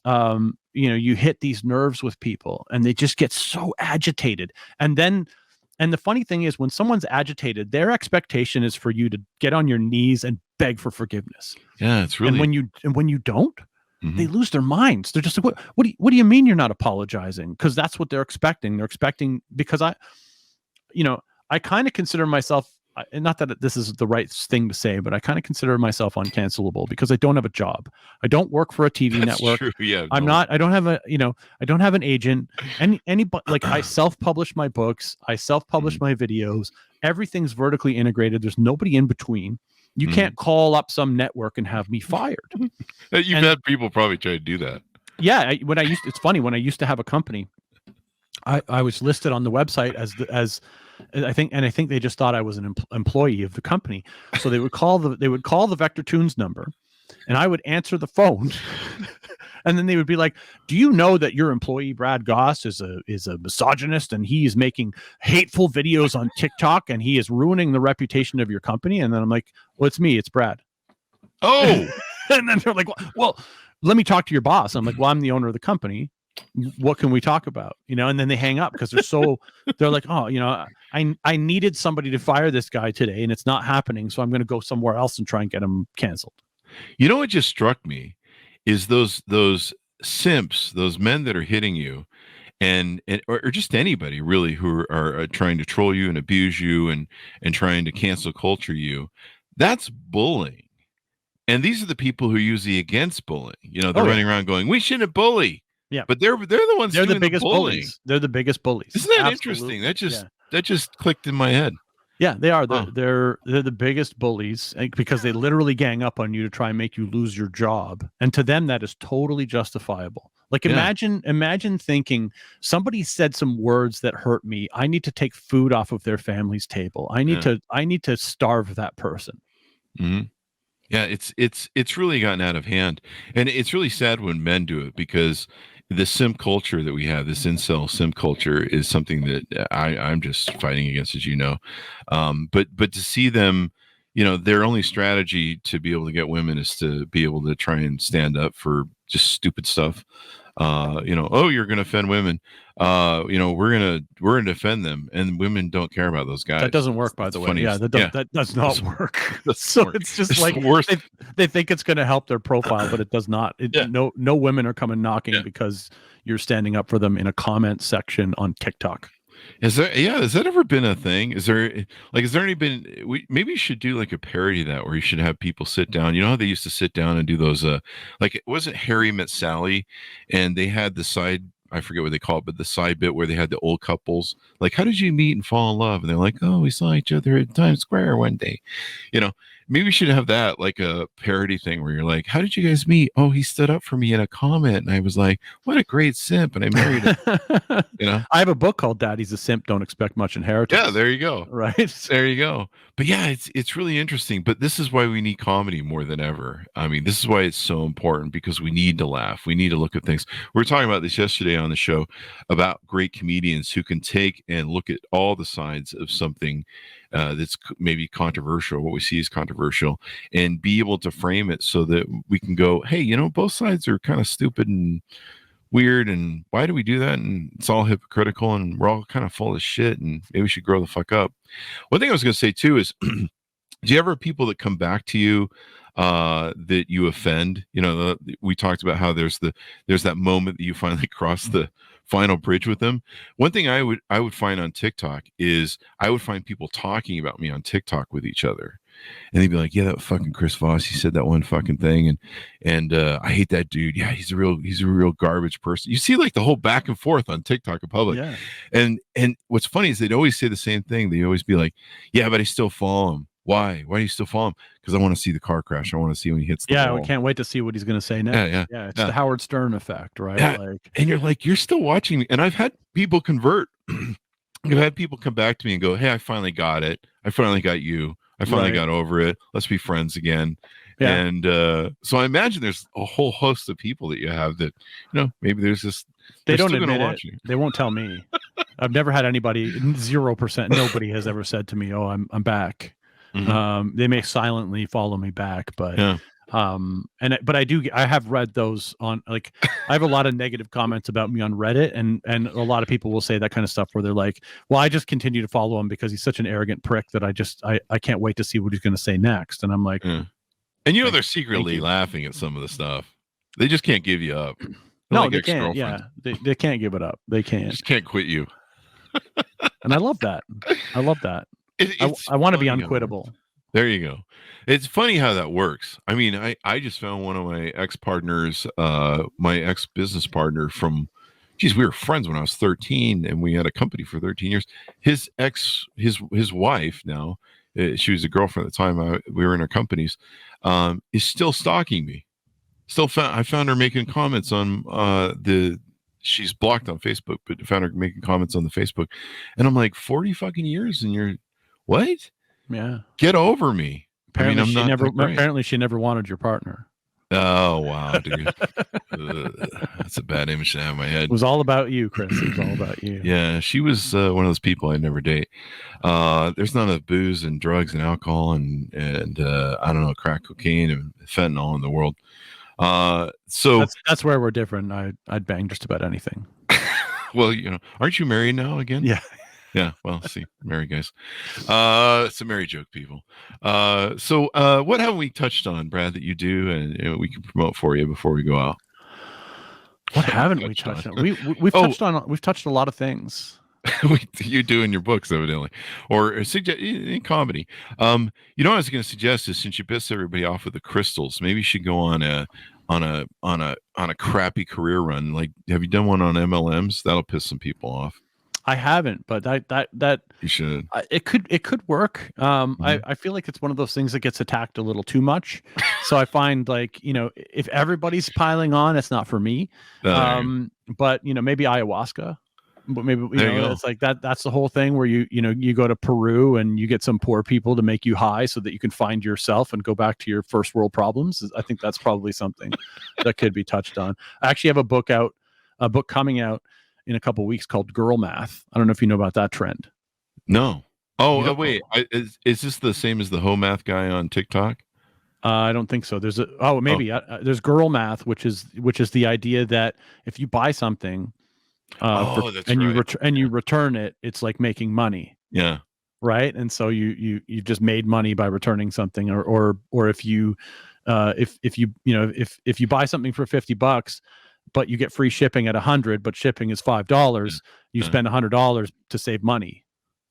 you hit these nerves with people and they just get so agitated. And the funny thing is when someone's agitated, their expectation is for you to get on your knees and beg for forgiveness. Yeah. It's really, and when you don't, they lose their minds. They're just like, what do you mean you're not apologizing? Because that's what they're expecting. They're expecting, because I kind of consider myself, and not that this is the right thing to say, but I kind of consider myself uncancelable because I don't have a job. I don't work for a TV network. True. Yeah, I don't have I don't have an agent. Anybody, like, I self-publish my books. I self-publish my videos. Everything's vertically integrated. There's nobody in between. You can't call up some network and have me fired. You've had people probably try to do that. Yeah. It's funny, when I used to have a company, I was listed on the website as I think they just thought I was an employee of the company. So they would call the Vector Tunes number, and I would answer the phone, and then they would be like, "Do you know that your employee Brad Gosse is a misogynist, and he is making hateful videos on TikTok, and he is ruining the reputation of your company?" And then I'm like, "Well, it's me, it's Brad." Oh, and then they're like, "Well, let me talk to your boss." I'm like, "Well, I'm the owner of the company. What can we talk about?" And then they hang up because they're like, "Oh, I needed somebody to fire this guy today, and it's not happening, so I'm going to go somewhere else and try and get him canceled." You know what just struck me is those simps, those men that are hitting you, or just anybody really who are trying to troll you and abuse you and trying to cancel culture you. That's bullying. And these are the people who are usually against bullying. They're running around going, "We shouldn't bully." Yeah, but they're the ones. They're doing the biggest the bullying. bullies. They're the biggest bullies. Isn't that interesting? That just clicked in my head. Yeah, they are. They're the biggest bullies because they literally gang up on you to try and make you lose your job. And to them, that is totally justifiable. Like, imagine thinking somebody said some words that hurt me. I need to take food off of their family's table. I need to starve that person. Mm-hmm. Yeah, it's really gotten out of hand, and it's really sad when men do it, because the simp culture that we have, this incel simp culture, is something that I'm just fighting against, as you know. But to see them, their only strategy to be able to get women is to be able to try and stand up for just stupid stuff. Oh, you're going to offend women. We're gonna defend them, and women don't care about those guys. That doesn't work, by the way. Yeah, that does not work. So it's just it's like they think it's going to help their profile, but it does not. No women are coming knocking because you're standing up for them in a comment section on TikTok. Has that ever been a thing? Has there maybe you should do like a parody of that, where you should have people sit down. You know how they used to sit down and do those like, it wasn't Harry Met Sally, and they had the side, I forget what they call it, but the side bit where they had the old couples, like, how did you meet and fall in love? And they're like, "Oh, we saw each other at Times Square one day." Maybe we should have that, like a parody thing where you're like, "How did you guys meet?" "Oh, he stood up for me in a comment, and I was like, what a great simp, and I married him." I have a book called "Daddy's a Simp, Don't Expect Much Inheritance." Yeah, there you go. Right. There you go. But yeah, it's really interesting. But this is why we need comedy more than ever. I mean, this is why it's so important, because we need to laugh. We need to look at things. We were talking about this yesterday on the show about great comedians who can take and look at all the sides of something that's maybe controversial, what we see is controversial, and be able to frame it so that we can go, "Hey, both sides are kind of stupid and weird, and why do we do that? And it's all hypocritical, and we're all kind of full of shit, and maybe we should grow the fuck up." One thing I was going to say too is, do you ever have people that come back to you that you offend? We talked about how there's that moment that you finally cross the final bridge with them. One thing I would find on TikTok is I would find people talking about me on TikTok with each other, and they'd be like, "Yeah, that fucking Chris Voss, he said that one fucking thing, and I hate that dude. Yeah, he's a real garbage person." You see, like, the whole back and forth on TikTok in public. Yeah. And what's funny is they'd always say the same thing. They always be like, "Yeah, but I still follow him. Why do you still follow him?" "Because I want to see the car crash. I want to see when he hits the wall." We can't wait to see what he's going to say next. Yeah. It's the Howard Stern effect, right? Yeah. And you're like, you're still watching me. And I've had people convert. I've had people come back to me and go, "Hey, I finally got it. I finally got you. I finally got over it. Let's be friends again." Yeah. And so I imagine there's a whole host of people that you have that, maybe there's this. They don't admit it. They won't tell me. I've never had anybody, 0%. Nobody has ever said to me, "Oh, I'm back." Mm-hmm. They may silently follow me back, but but I have read those on, like, I have a lot of negative comments about me on Reddit, and a lot of people will say that kind of stuff where they're like, "Well, I just continue to follow him because he's such an arrogant prick that I can't wait to see what he's going to say next." And I'm like, And they're secretly laughing at some of the stuff. They just can't give you up. They're No, like they can't. ex-girlfriends. Yeah, they can't give it up. They can't. Just can't quit you. And I love that. I love that. It's I want to be funny how that unquittable. works. There you go. It's funny how that works. I mean, I just found one of my ex-partners, my ex-business partner from, geez, we were friends when I was 13 and we had a company for 13 years. His wife now, she was a girlfriend at the time we were in our companies, is still stalking me. I found her making comments on she's blocked on Facebook, but found her making comments on the Facebook. And I'm like, 40 fucking years and you're, what? Yeah. Get over me. Apparently, I mean, I'm not that great. apparently she never wanted your partner. Oh, wow, dude. That's a bad image to have in my head. It was all about you, Chris. It was all about you. Yeah, she was one of those people I'd never date. There's none of booze and drugs and alcohol and I don't know, crack cocaine and fentanyl in the world. So that's where we're different. I'd bang just about anything. Well, aren't you married now again? Yeah. Yeah. Well, see, married guys. It's a married joke, people. So what have we touched on, Brad, that you do and we can promote for you before we go out? What haven't we touched on? We've touched a lot of things. You do in your books, evidently, or in comedy. What I was going to suggest is, since you pissed everybody off with the crystals, maybe you should go on a crappy career run. Like, have you done one on MLMs? That'll piss some people off. I haven't, but that you should. It could work. I feel like it's one of those things that gets attacked a little too much. So I find, like, if everybody's piling on, it's not for me. But maybe ayahuasca. But maybe it's like that's the whole thing where you go to Peru and you get some poor people to make you high so that you can find yourself and go back to your first world problems. I think that's probably something that could be touched on. I actually have a book coming out in a couple of weeks called Girl Math. I don't know if you know about that trend. No. Oh, wait. Is this the same as the Ho Math guy on TikTok? I don't think so. There's there's Girl Math, which is the idea that if you buy something you return it, it's like making money. Yeah. Right. And so you just made money by returning something, or if you buy something for $50, but you get free shipping at $100, but shipping is $5, you spend $100 to save money.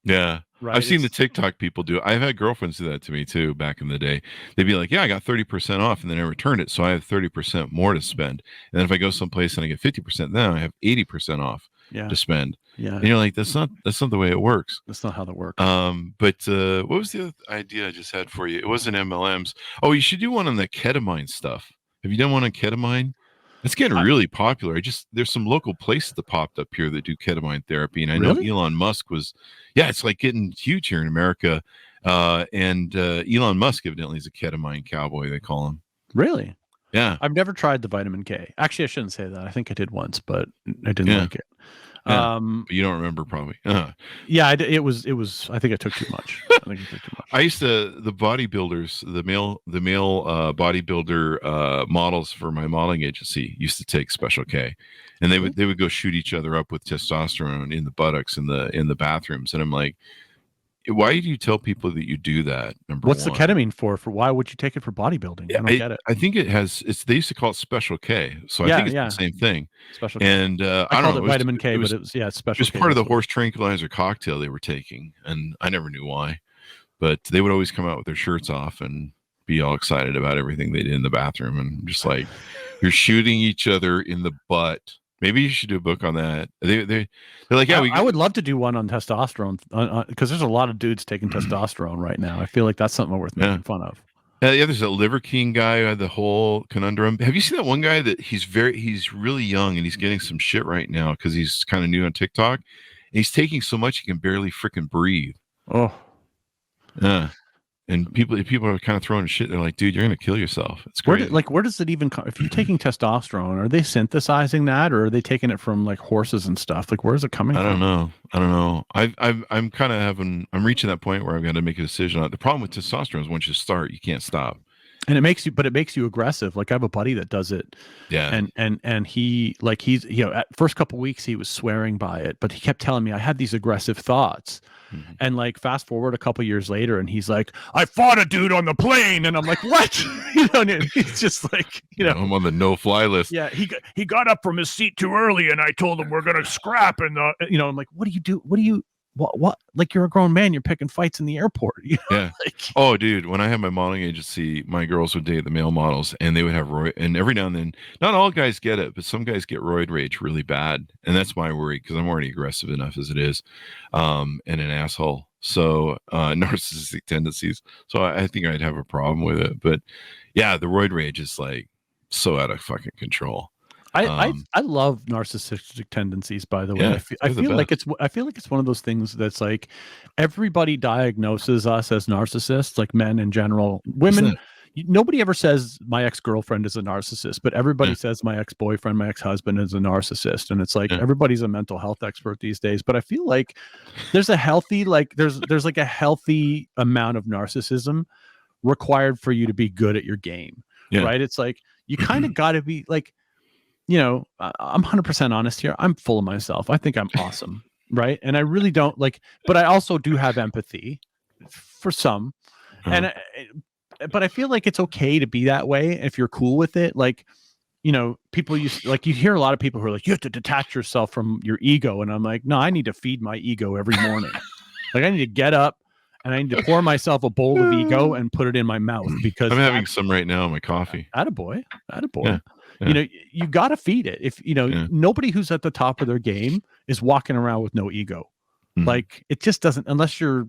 Yeah. Right. I've seen the TikTok people do it. I've had girlfriends do that to me too back in the day. They'd be like, yeah, I got 30% off, and then I returned it, so I have 30% more to spend. And then if I go someplace and I get 50%, then I have 80% off to spend. Yeah. And you're like, that's not the way it works. That's not how that works. But what was the other idea I just had for you? It wasn't MLMs. Oh, you should do one on the ketamine stuff. Have you done one on ketamine? It's getting really popular. There's some local places that popped up here that do ketamine therapy, and I know Elon Musk it's like getting huge here in America. And Elon Musk evidently is a ketamine cowboy, they call him. Really? Yeah. I've never tried the vitamin K. Actually, I shouldn't say that. I think I did once, but I didn't like it. Yeah. But you don't remember, probably. Yeah, it was. I think I took too much. I used to, the bodybuilders, the male bodybuilder models for my modeling agency used to take Special K, and they would go shoot each other up with testosterone in the buttocks in the bathrooms, and I'm like, why do you tell people that you do that? What's the ketamine for? Why would you take it for bodybuilding? I don't get it. I think they used to call it Special K. So I think it's the same thing. Special K. And I called it vitamin K, but it was Special K. It was part of the horse tranquilizer cocktail they were taking, and I never knew why. But they would always come out with their shirts off and be all excited about everything they did in the bathroom, and just like, you're shooting each other in the butt. Maybe you should do a book on that. They're like, yeah, I would love to do one on testosterone, because there's a lot of dudes taking testosterone right now. I feel like that's something worth making fun of. There's a Liver King guy who had the whole conundrum. Have you seen that one guy that he's really young and he's getting some shit right now because he's kind of new on TikTok, and he's taking so much he can barely freaking breathe. Oh, yeah. And people are kind of throwing shit. They're like, dude, you're going to kill yourself. It's crazy. Where does it even come? If you're taking testosterone, are they synthesizing that, or are they taking it from like horses and stuff? Like, where is it coming from? I don't know. I'm kind of I'm reaching that point where I've got to make a decision. The problem with testosterone is once you start, you can't stop. And it makes you aggressive. Like I have a buddy that does it. Yeah. And he's at first couple weeks he was swearing by it, but he kept telling me I had these aggressive thoughts. Mm-hmm. And like fast forward a couple years later and he's like, I fought a dude on the plane. And I'm like, what? And he's just like, I'm on the no-fly list. Yeah, he got up from his seat too early and I told him we're gonna scrap and I'm like, what do you do? What? Like you're a grown man, you're picking fights in the airport. Yeah. Oh, dude, when I had my modeling agency, my girls would date the male models and they would have roid. And every now and then, not all guys get it, but some guys get roid rage really bad. And that's my worry because I'm already aggressive enough as it is, and an asshole. So narcissistic tendencies. So I think I'd have a problem with it. But yeah, the roid rage is like so out of fucking control. I love narcissistic tendencies, by the way. Yeah, I feel like it's one of those things that's like everybody diagnoses us as narcissists, like men in general. Women, nobody ever says my ex-girlfriend is a narcissist, but everybody says my ex-boyfriend, my ex-husband is a narcissist. And it's like everybody's a mental health expert these days. But I feel like there's a healthy, there's like a healthy amount of narcissism required for you to be good at your game. Yeah. Right? It's like you kind of got to be like, I'm 100% honest here. I'm full of myself. I think I'm awesome. Right. And I really don't but I also do have empathy for some. And but I feel like it's okay to be that way if you're cool with it. Like, people you hear a lot of people who are like, you have to detach yourself from your ego. And I'm like, no, I need to feed my ego every morning. Like I need to get up and I need to pour myself a bowl of ego and put it in my mouth because I'm having some right now in my coffee. Attaboy. Yeah. Yeah. You got to feed it. If nobody who's at the top of their game is walking around with no ego. Mm-hmm. Like it just doesn't, unless you're,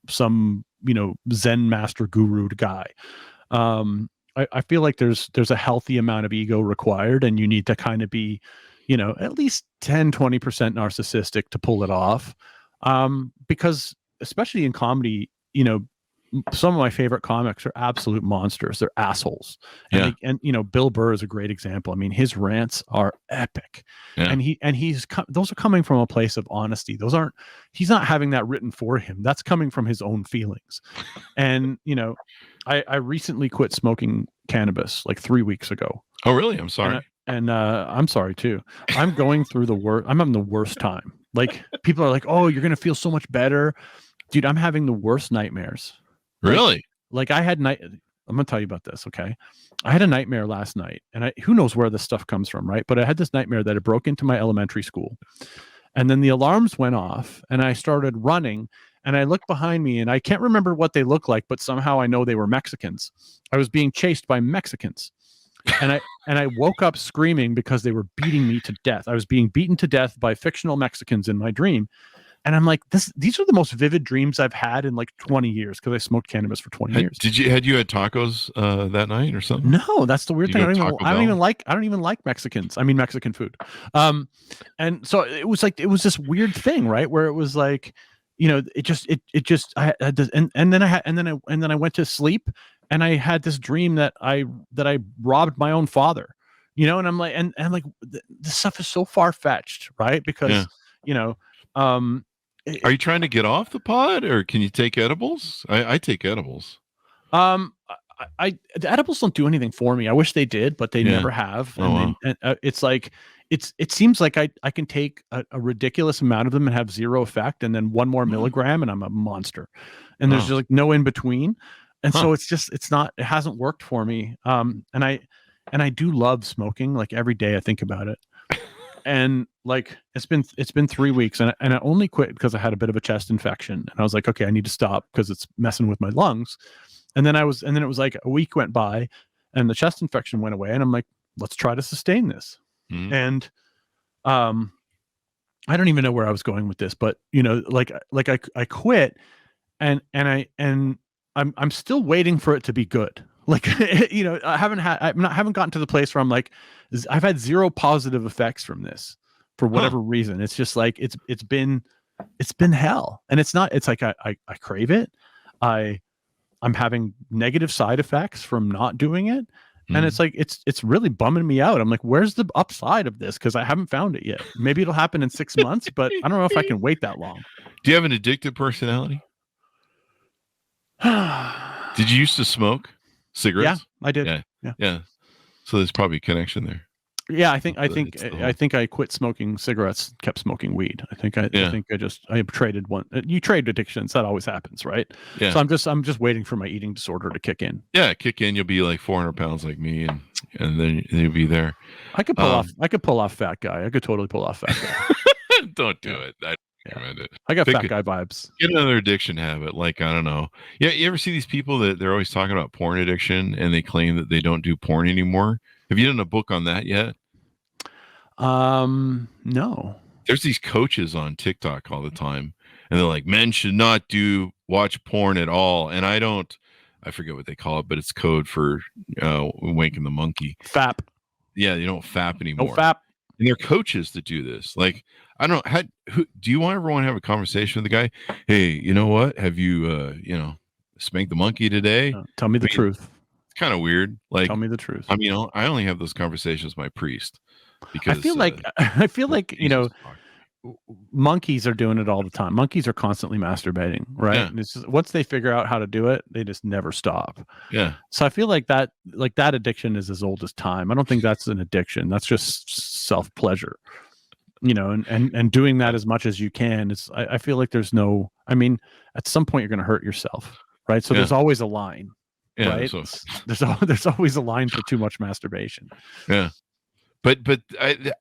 some, Zen master guru guy. I feel like there's a healthy amount of ego required and you need to kind of be, at least 10-20% narcissistic to pull it off. Because especially in comedy, some of my favorite comics are absolute monsters. They're assholes. And, Bill Burr is a great example. I mean, his rants are epic. Yeah. Those are coming from a place of honesty. He's not having that written for him. That's coming from his own feelings. And, I recently quit smoking cannabis like 3 weeks ago. Oh, really? I'm sorry. And I'm sorry too. I'm going through I'm having the worst time. Like people are like, oh, you're going to feel so much better. Dude, I'm having the worst nightmares. Really? Like I had I'm going to tell you about this. Okay. I had a nightmare last night and who knows where this stuff comes from. Right. But I had this nightmare that it broke into my elementary school and then the alarms went off and I started running and I looked behind me and I can't remember what they looked like, but somehow I know they were Mexicans. I was being chased by Mexicans and I woke up screaming because they were beating me to death. I was being beaten to death by fictional Mexicans in my dream. And I'm like, these are the most vivid dreams I've had in like 20 years because I smoked cannabis for 20 years. Had you had tacos that night or something? No, that's the weird thing. I don't even like Mexicans. I mean Mexican food. And so it was this weird thing, right? Where it was like, I had this, and then I went to sleep and I had this dream that I robbed my own father, and I'm like, and I'm like, this stuff is so far fetched, right? Because are you trying to get off the pod or can you take edibles? I take edibles. The edibles don't do anything for me. I wish they did, but they never have. And it's like, it seems like I can take a ridiculous amount of them and have zero effect. And then one more milligram and I'm a monster. And there's just like no in between. And so it hasn't worked for me. And I do love smoking. Like every day I think about it. And like it's been 3 weeks and I only quit because I had a bit of a chest infection and I was like, okay, I need to stop because it's messing with my lungs. And then it was like a week went by and the chest infection went away and I'm like, let's try to sustain this. Mm-hmm. And I don't even know where I was going with this, but I quit and I'm still waiting for it to be good. Like, I haven't gotten to the place where I'm like, I've had zero positive effects from this for whatever reason. It's just like, it's been hell. And it's like, I crave it. I'm having negative side effects from not doing it. And it's like, it's really bumming me out. I'm like, where's the upside of this? Cause I haven't found it yet. Maybe it'll happen in 6 months, but I don't know if I can wait that long. Do you have an addictive personality? Did you used to smoke? Cigarettes? Yeah, I did. Yeah. Yeah. So there's probably a connection there. Yeah, I think I quit smoking cigarettes, kept smoking weed. I think I traded one. You trade addictions. That always happens, right? Yeah. So I'm just waiting for my eating disorder to kick in. Yeah, kick in. You'll be like 400 pounds like me, and then you'll be there. I could pull off fat guy. I could totally pull off fat guy. Don't do it. I recommend it. I got fat guy vibes. Get another addiction habit. Like, I don't know. Yeah, you ever see these people that they're always talking about porn addiction and they claim that they don't do porn anymore? Have you done a book on that yet? No. There's these coaches on TikTok all the time, and they're like, men should not watch porn at all. And I forget what they call it, but it's code for wanking the monkey. Fap. Yeah, you don't fap anymore. No fap. And they're coaches that do this. Like, I don't know. Do you ever want to have a conversation with the guy? Hey, you know what? Have you, spanked the monkey today? Tell me the truth. It's kind of weird. Like, tell me the truth. I mean, I only have those conversations with my priest because I feel like monkeys are doing it all the time. Monkeys are constantly masturbating, right? Yeah. And it's just, once they figure out how to do it, they just never stop. Yeah. So I feel like that addiction is as old as time. I don't think that's an addiction. That's just self-pleasure, and doing that as much as you can. I feel like there's no, I mean, at some point you're going to hurt yourself, right? So there's always a line, right? So there's always a line for too much masturbation. Yeah. But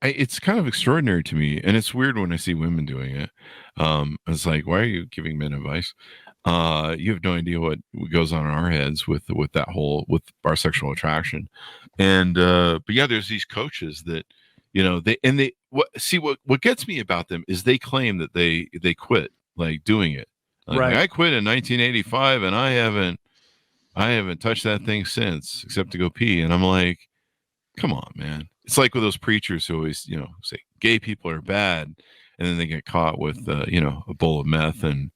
it's kind of extraordinary to me, and it's weird when I see women doing it. It's like, why are you giving men advice? You have no idea what goes on in our heads with with our sexual attraction, and but yeah, there's these coaches that what gets me about them is they claim that they quit like doing it. Like, right. I quit in 1985, and I haven't touched that thing since, except to go pee, and I'm like, come on, man. It's like with those preachers who always, say gay people are bad, and then they get caught with, a bowl of meth and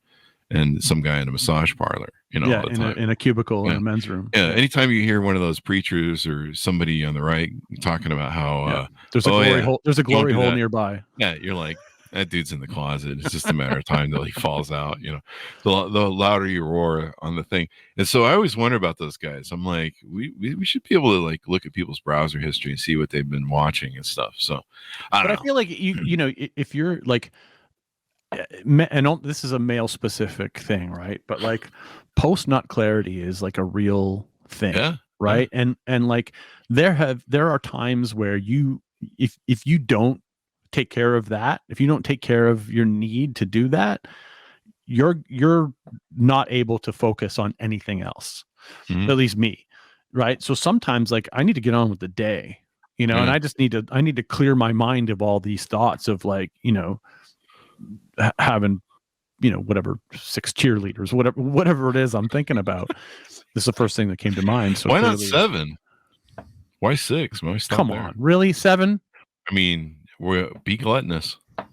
some guy in a massage parlor, all the time. in a cubicle in a men's room. Yeah. Anytime you hear one of those preachers or somebody on the right talking about how there's a glory hole nearby. Yeah, you're like, that dude's in the closet. It's just a matter of time till he falls out. The louder you roar on the thing. And so I always wonder about those guys. I'm like, we should be able to like look at people's browser history and see what they've been watching and stuff. So, I feel like if you're like, and this is a male specific thing, right? But like post nut clarity is like a real thing, right? Yeah. And like there are times where if you don't take care of that, if you don't take care of your need to do that, you're not able to focus on anything else. Mm-hmm. At least me, right? So sometimes like I need to get on with the day, and I just need to clear my mind of all these thoughts of like, having, whatever 6 cheerleaders, whatever it is I'm thinking about. This is the first thing that came to mind. So why not 7? Why 6? Why stop Come there? on, really 7? I mean, we're be gluttonous. I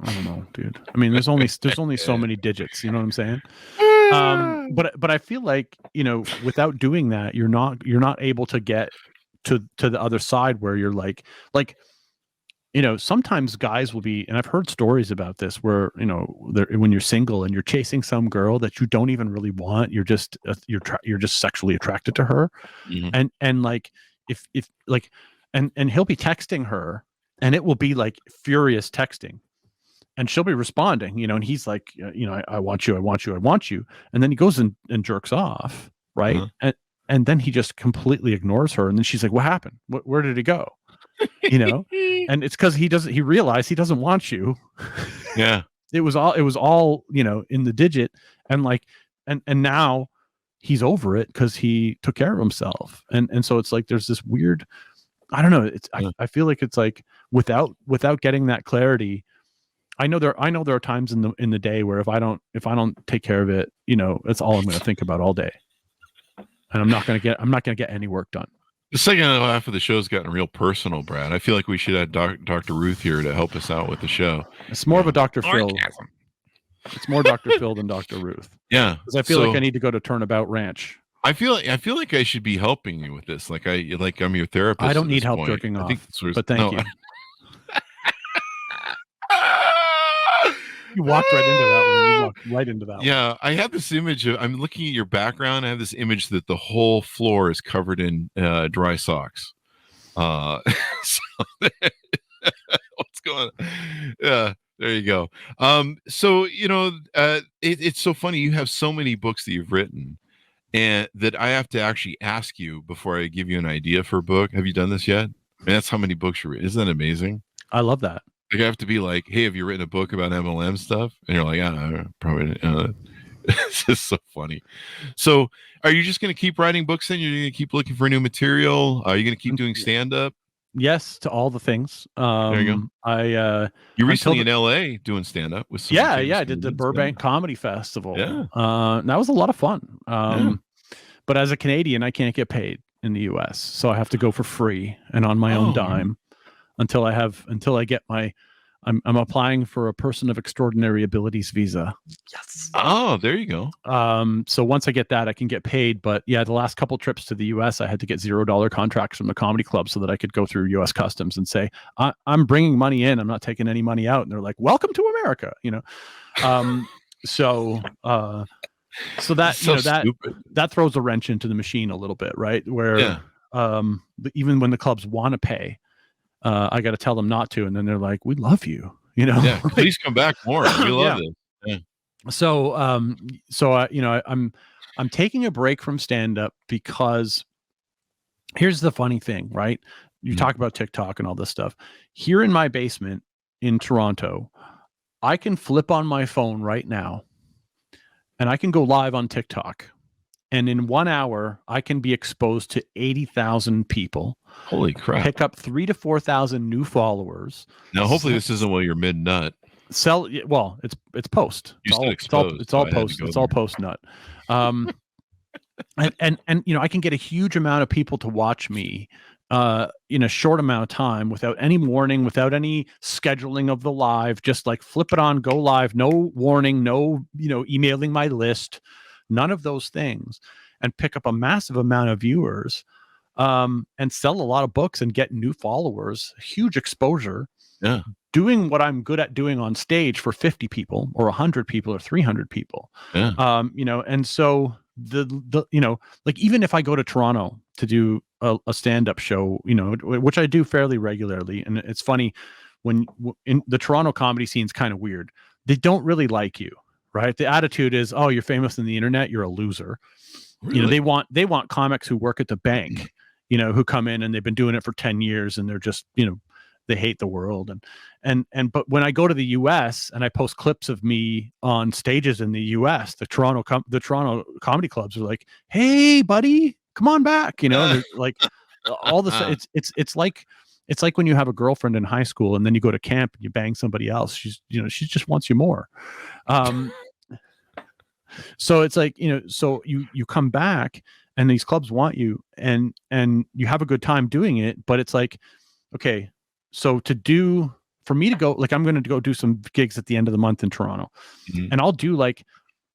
don't know, dude. I mean, there's only so many digits. You know what I'm saying? But I feel like without doing that, you're not able to get to the other side where you're like sometimes guys will be, and I've heard stories about this where when you're single and you're chasing some girl that you don't even really want, you're just sexually attracted to her, mm-hmm. and like if like and he'll be texting her. And it will be like furious texting, and she'll be responding, and he's like, I want you, I want you, I want you. And then he goes and jerks off. Right. Uh-huh. And then he just completely ignores her. And then she's like, what happened? Where did he go? And it's because he realized he doesn't want you. Yeah. It was all, in the digit. And like, and now he's over it because he took care of himself. And so it's like, there's this weird, I don't know. I feel like it's like without getting that clarity, I know there are times in the day where if I don't take care of it, that's all I'm going to think about all day, and I'm not going to get any work done. The second half of the show's gotten real personal, Brad. I feel like we should have Dr. Ruth here to help us out with the show. It's more of a Dr. Phil. It's more Dr. Phil than Dr. Ruth. Yeah, because I feel like I need to go to Turnabout Ranch. I feel like I should be helping you with this. Like I'm your therapist. I don't need help jerking off, but thank you. You walked right into that one. You walked right into that one. Yeah, I have this image of, I'm looking at your background. I have this image that the whole floor is covered in dry socks. So what's going on? Yeah, there you go. So it's so funny. You have so many books that you've written, and that I have to actually ask you before I give you an idea for a book. Have you done this yet? And that's how many books you've written. Isn't that amazing? I love that. Like, I have to be like, hey, have you written a book about MLM stuff? And you're like, probably. It's just so funny. So are you just going to keep writing books then? You're going to keep looking for new material? Are you going to keep doing stand-up? Yes, to all the things. There you go. You recently in LA doing stand-up with some I did the Burbank Comedy Festival. Yeah. That was a lot of fun. But as a Canadian, I can't get paid in the US. So I have to go for free and on my own dime until I get my I'm applying for a person of extraordinary abilities visa. Yes. Oh, there you go. So once I get that, I can get paid. But yeah, the last couple trips to the US, I had to get $0 contracts from the comedy club so that I could go through US customs and say, I'm bringing money in. I'm not taking any money out. And they're like, welcome to America. So that, that throws a wrench into the machine a little bit, right? Where, even when the clubs want to pay, I got to tell them not to, and then they're like, "We love you," Yeah, please come back more. We love it. Yeah. So, I'm taking a break from stand up because here's the funny thing, right? You talk about TikTok and all this stuff. Here in my basement in Toronto, I can flip on my phone right now, and I can go live on TikTok. And in 1 hour, I can be exposed to 80,000 people. Holy crap. Pick up 3,000 to 4,000 new followers. Now, hopefully this isn't while you're mid-nut. It's post. It's all post. It's all post nut. And I can get a huge amount of people to watch me in a short amount of time without any warning, without any scheduling of the live, just like flip it on, go live, no warning, no, emailing my list. None of those things, and pick up a massive amount of viewers, and sell a lot of books and get new followers, huge exposure. Yeah. Doing what I'm good at doing on stage for 50 people or 100 people or 300 people. Yeah. And so like even if I go to Toronto to do a stand-up show, which I do fairly regularly. And it's funny when in the Toronto comedy scene is kind of weird. They don't really like you. Right. The attitude is, oh, you're famous on the internet. You're a loser. Really? They want comics who work at the bank, who come in and they've been doing it for 10 years and they're just, they hate the world. But when I go to the US and I post clips of me on stages in the US, the Toronto comedy clubs are like, hey, buddy, come on back. Like all this. It's like when you have a girlfriend in high school and then you go to camp and you bang somebody else. She just wants you more. So it's like, so you come back and these clubs want you and you have a good time doing it, but it's like, okay, so for me to go, like, I'm going to go do some gigs at the end of the month in Toronto, and I'll do like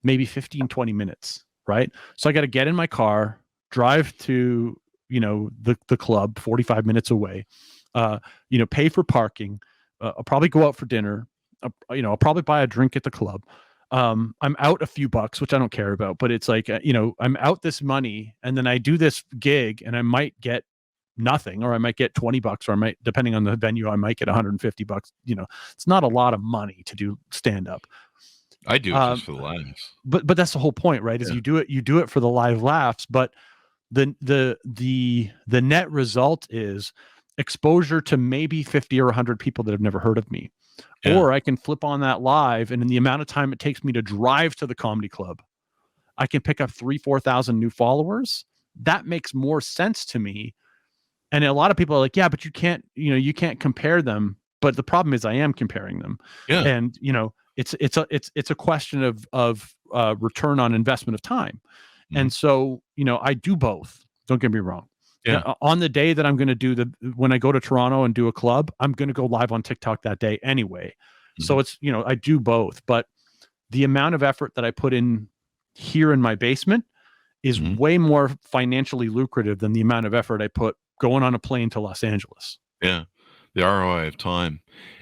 maybe 15, 20 minutes. Right. So I got to get in my car, drive to, the club 45 minutes away, pay for parking. I'll probably go out for dinner. I'll probably buy a drink at the club. I'm out a few bucks, which I don't care about, but it's like, I'm out this money and then I do this gig and I might get nothing, or I might get $20, or I might, depending on the venue, I might get $150. It's not a lot of money to do stand up. I do it just for the laughs. But that's the whole point, right? Is you do it for the live laughs, but the net result is exposure to maybe 50 or 100 people that have never heard of me. Yeah. Or I can flip on that live, and in the amount of time it takes me to drive to the comedy club, I can pick up 3,000-4,000 new followers. That makes more sense to me. And a lot of people are like, yeah, but you can't compare them. But the problem is I am comparing them. Yeah. And it's a question of return on investment of time. And so, I do both. Don't get me wrong. Yeah. On the day that I'm going to when I go to Toronto and do a club, I'm going to go live on TikTok that day anyway. So it's, I do both, but the amount of effort that I put in here in my basement is way more financially lucrative than the amount of effort I put going on a plane to Los Angeles. Yeah. The ROI of time.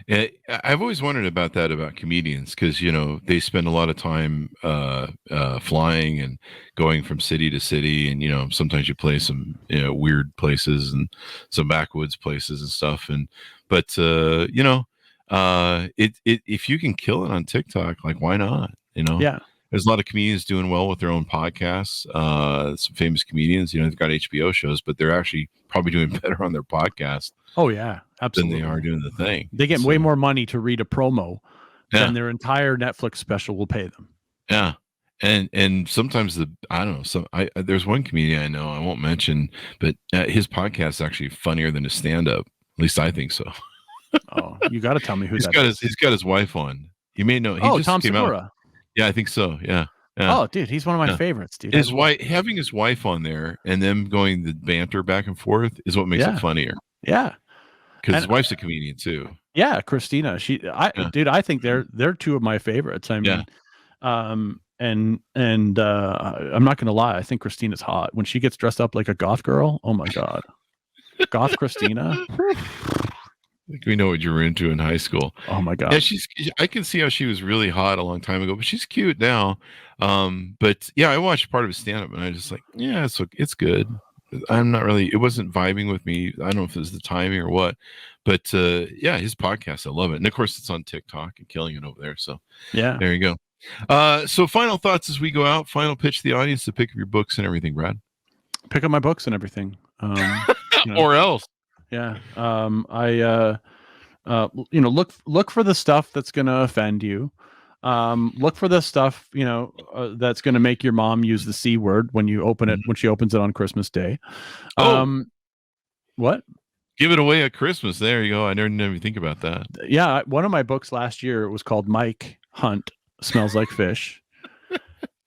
I've always wondered about that about comedians because they spend a lot of time flying and going from city to city, and sometimes you play some weird places and some backwoods places and stuff. But if you can kill it on TikTok, like why not? Yeah. There's a lot of comedians doing well with their own podcasts. Some famous comedians, they've got HBO shows, but they're actually probably doing better on their podcast. Oh yeah, absolutely. Than they are doing the thing. They get way more money to read a promo than Yeah. their entire Netflix special will pay them. Yeah. And sometimes there's one comedian I know, I won't mention, but his podcast is actually funnier than his stand-up. At least I think so. Oh, you got to tell me who he's that got is. He's got his wife on. You may know. He just Tom came Segura. out. Yeah, I think so. Yeah. Oh, dude, he's one of my favorites, dude. His wife, having his wife on there and them going the banter back and forth is what makes it funnier. Yeah. Because his wife's a comedian too. Yeah, Christina. Dude, I think they're two of my favorites. I mean, I'm not gonna lie, I think Christina's hot when she gets dressed up like a goth girl. Oh my god, goth Christina. I think we know what you were into in high school. Oh my god. Yeah, I can see how she was really hot a long time ago, but she's cute now. But yeah, I watched part of his stand-up and I was just like, yeah, it's good. I'm not really, it wasn't vibing with me. I don't know if it was the timing or what, but yeah, his podcast, I love it. And of course it's on TikTok and killing it over there. So yeah, there you go. So final thoughts as we go out, final pitch to the audience to pick up your books and everything, Brad. Pick up my books and everything. Or else. Yeah. Look for the stuff that's going to offend you. Look for the stuff, that's going to make your mom use the C word when you open it, when she opens it on Christmas Day. What? Give it away at Christmas. There you go. I didn't even think about that. Yeah. One of my books last year was called Mike Hunt Smells Like Fish.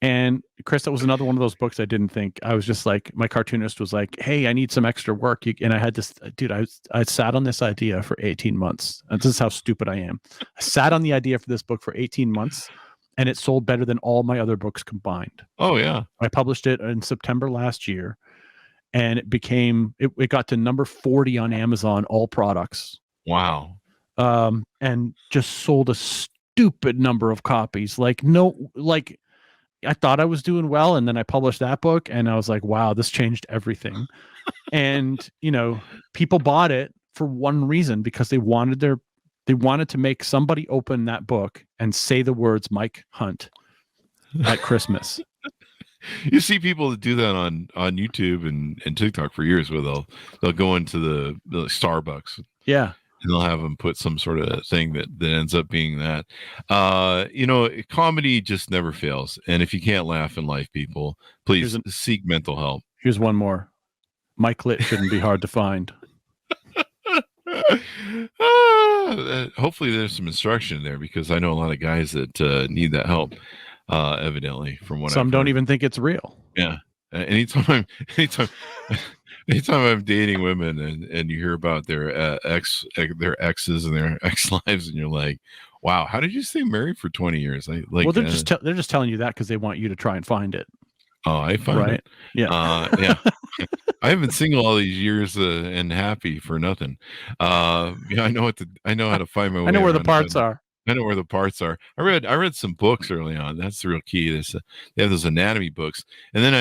And Chris, that was another one of those books I didn't think. I was just like, my cartoonist was like, hey, I need some extra work. And I had this, dude, I sat on this idea for 18 months. And this is how stupid I am. I sat on the idea for this book for 18 months and it sold better than all my other books combined. Oh, yeah. I published it in September last year and it got to number 40 on Amazon, all products. Wow. And just sold a stupid number of copies. I thought I was doing well, and then I published that book, and I was like, wow, this changed everything. And, people bought it for one reason, because they wanted to make somebody open that book and say the words Mike Hunt at Christmas. You see people that do that on YouTube and TikTok for years, where they'll go into the Starbucks. Yeah. And they'll have them put some sort of thing that ends up being that. Comedy just never fails. And if you can't laugh in life, people, please seek mental help. Here's one more. My clit shouldn't be hard to find. Hopefully there's some instruction there, because I know a lot of guys that need that help, evidently, from what some don't even think it's real. Yeah. Anytime I'm dating women and you hear about their exes and their ex lives, and you're like, wow, how did you stay married for 20 years? Well, they're just telling you that because they want you to try and find it. Oh, I find it. Yeah. Yeah. I've been single all these years and happy for nothing. I know how to find my way. I know where the parts are. I know where the parts are. I read some books early on. That's the real key. They have those anatomy books, and then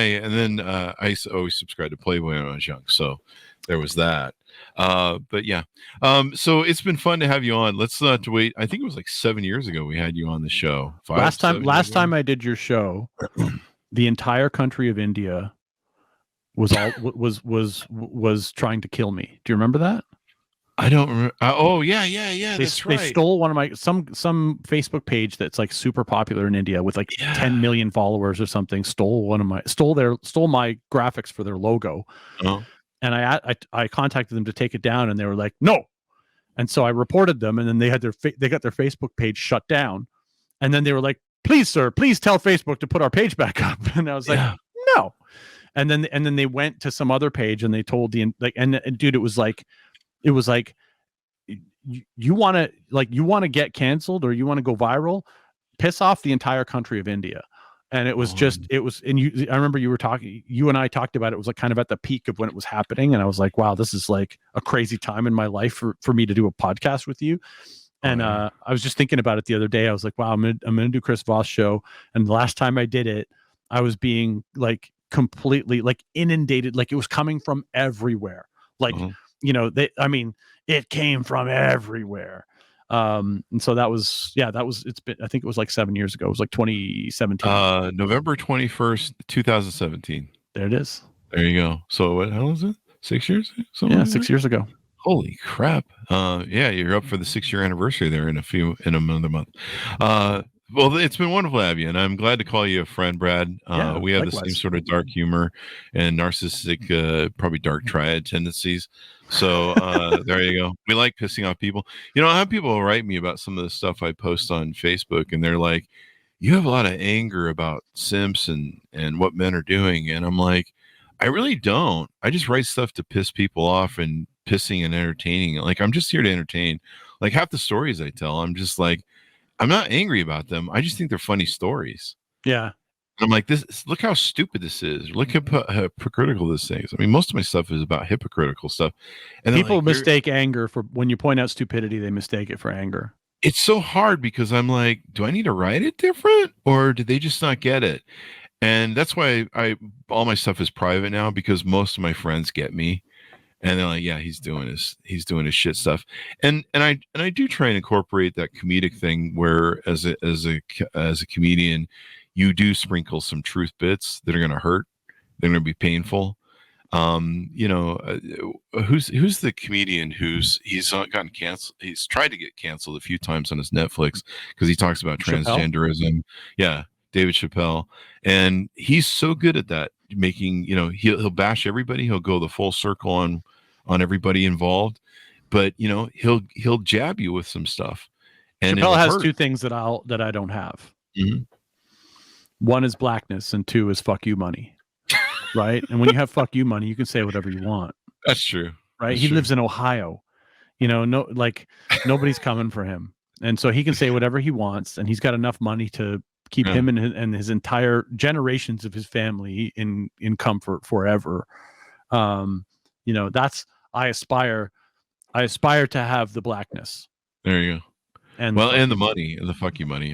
I always subscribed to Playboy when I was young. So there was that. But yeah. So it's been fun to have you on. Let's not wait. I think it was like 7 years ago we had you on the show. Last time I did your show, the entire country of India was trying to kill me. Do you remember that? I don't remember. They stole one of my some Facebook page that's like super popular in India with like 10 million followers or something. Stole my graphics for their logo. Oh. And I contacted them to take it down, and they were like, no. And so I reported them, and then they got their Facebook page shut down. And then they were like, please, sir, please tell Facebook to put our page back up. And I was like, no. And then they went to some other page and they told dude, it was like, you want to get canceled or you want to go viral, piss off the entire country of India. And it was and I remember you and I talked about it. It was like kind of at the peak of when it was happening. And I was like, wow, this is like a crazy time in my life for me to do a podcast with you. And I was just thinking about it the other day. I was like, wow, I'm gonna do Chris Voss Show. And the last time I did it, I was being like completely like inundated. Like it was coming from everywhere. Like, it came from everywhere. And so I think it was like 7 years ago. It was like 2017. November 21st, 2017. There it is. There you go. So what, how was it? 6 years? Yeah, 6 years ago. Holy crap. Yeah, you're up for the 6-year anniversary there in another month. Well, it's been wonderful to have you, and I'm glad to call you a friend, Brad. We have the same sort of dark humor and narcissistic, probably dark triad tendencies. So there you go. We like pissing off people. I have people write me about some of the stuff I post on Facebook, and they're like, you have a lot of anger about simps and what men are doing. And I'm like, I really don't. I just write stuff to piss people off and pissing and entertaining. Like, I'm just here to entertain. Like half the stories I tell, I'm just like, I'm not angry about them. I just think they're funny stories. Yeah. And I'm like, look how stupid this is. Look how hypocritical this is. I mean, most of my stuff is about hypocritical stuff. And people mistake anger for, when you point out stupidity, they mistake it for anger. It's so hard because I'm like, do I need to write it different, or did they just not get it? And that's why all my stuff is private now, because most of my friends get me. And they're like, yeah, he's doing his shit stuff. And I do try and incorporate that comedic thing where as a comedian, you do sprinkle some truth bits that are going to hurt. They're going to be painful. Who's the comedian he's gotten canceled? He's tried to get canceled a few times on his Netflix because he talks about transgenderism. Yeah. David Chappelle. And he's so good at that, making, he'll bash everybody. He'll go the full circle on everybody involved, but he'll jab you with some stuff. And Chappelle has two things that I don't have. Mm-hmm. One is blackness, and two is fuck you money. Right. And when you have fuck you money, you can say whatever you want. That's true. Right. He lives in Ohio, nobody's coming for him. And so he can say whatever he wants, and he's got enough money to keep him and his entire generations of his family in comfort forever. I aspire to have the blackness. There you go. And the money, and the fuck you money.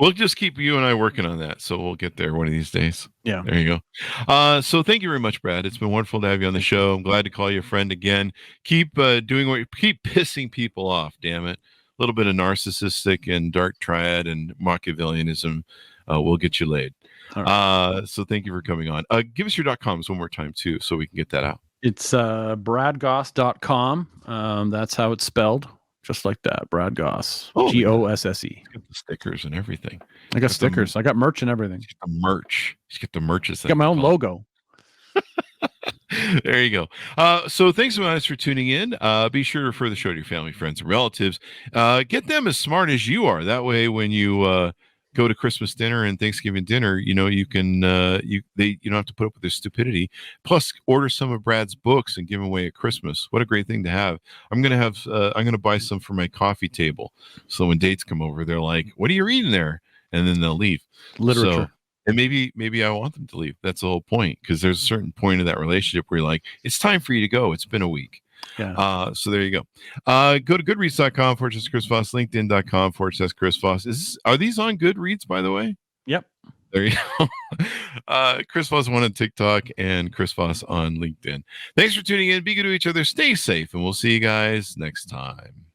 We'll just keep you and I working on that. So we'll get there one of these days. Yeah. There you go. So thank you very much, Brad. It's been wonderful to have you on the show. I'm glad to call you a friend again. Keep keep pissing people off. Damn it. A little bit of narcissistic and dark triad and Machiavellianism will get you laid. Right. So thank you for coming on. Give us your .coms one more time too, so we can get that out. It's bradgosse.com. That's how it's spelled. Just like that. Brad Gosse. Gosse. Got the stickers and everything. I got stickers. I got merch and everything. Get the merch. Got my own logo. There you go. So thanks so much for tuning in. Be sure to refer the show to your family, friends, and relatives. Get them as smart as you are. That way, when you go to Christmas dinner and Thanksgiving dinner, you don't have to put up with their stupidity. Plus, order some of Brad's books and give them away at Christmas. What a great thing to have. I'm gonna buy some for my coffee table, so when dates come over, they're like, "What are you reading there?" And then they'll leave. Literature. So, and maybe I want them to leave. That's the whole point, because there's a certain point of that relationship where you're like, it's time for you to go. It's been a week. Yeah. So there you go. Go to goodreads.com/Chris Voss, LinkedIn.com/Chris Voss. Are these on Goodreads, by the way? Yep. There you go. Chris Voss 1 on TikTok and Chris Voss on LinkedIn. Thanks for tuning in. Be good to each other. Stay safe, and we'll see you guys next time.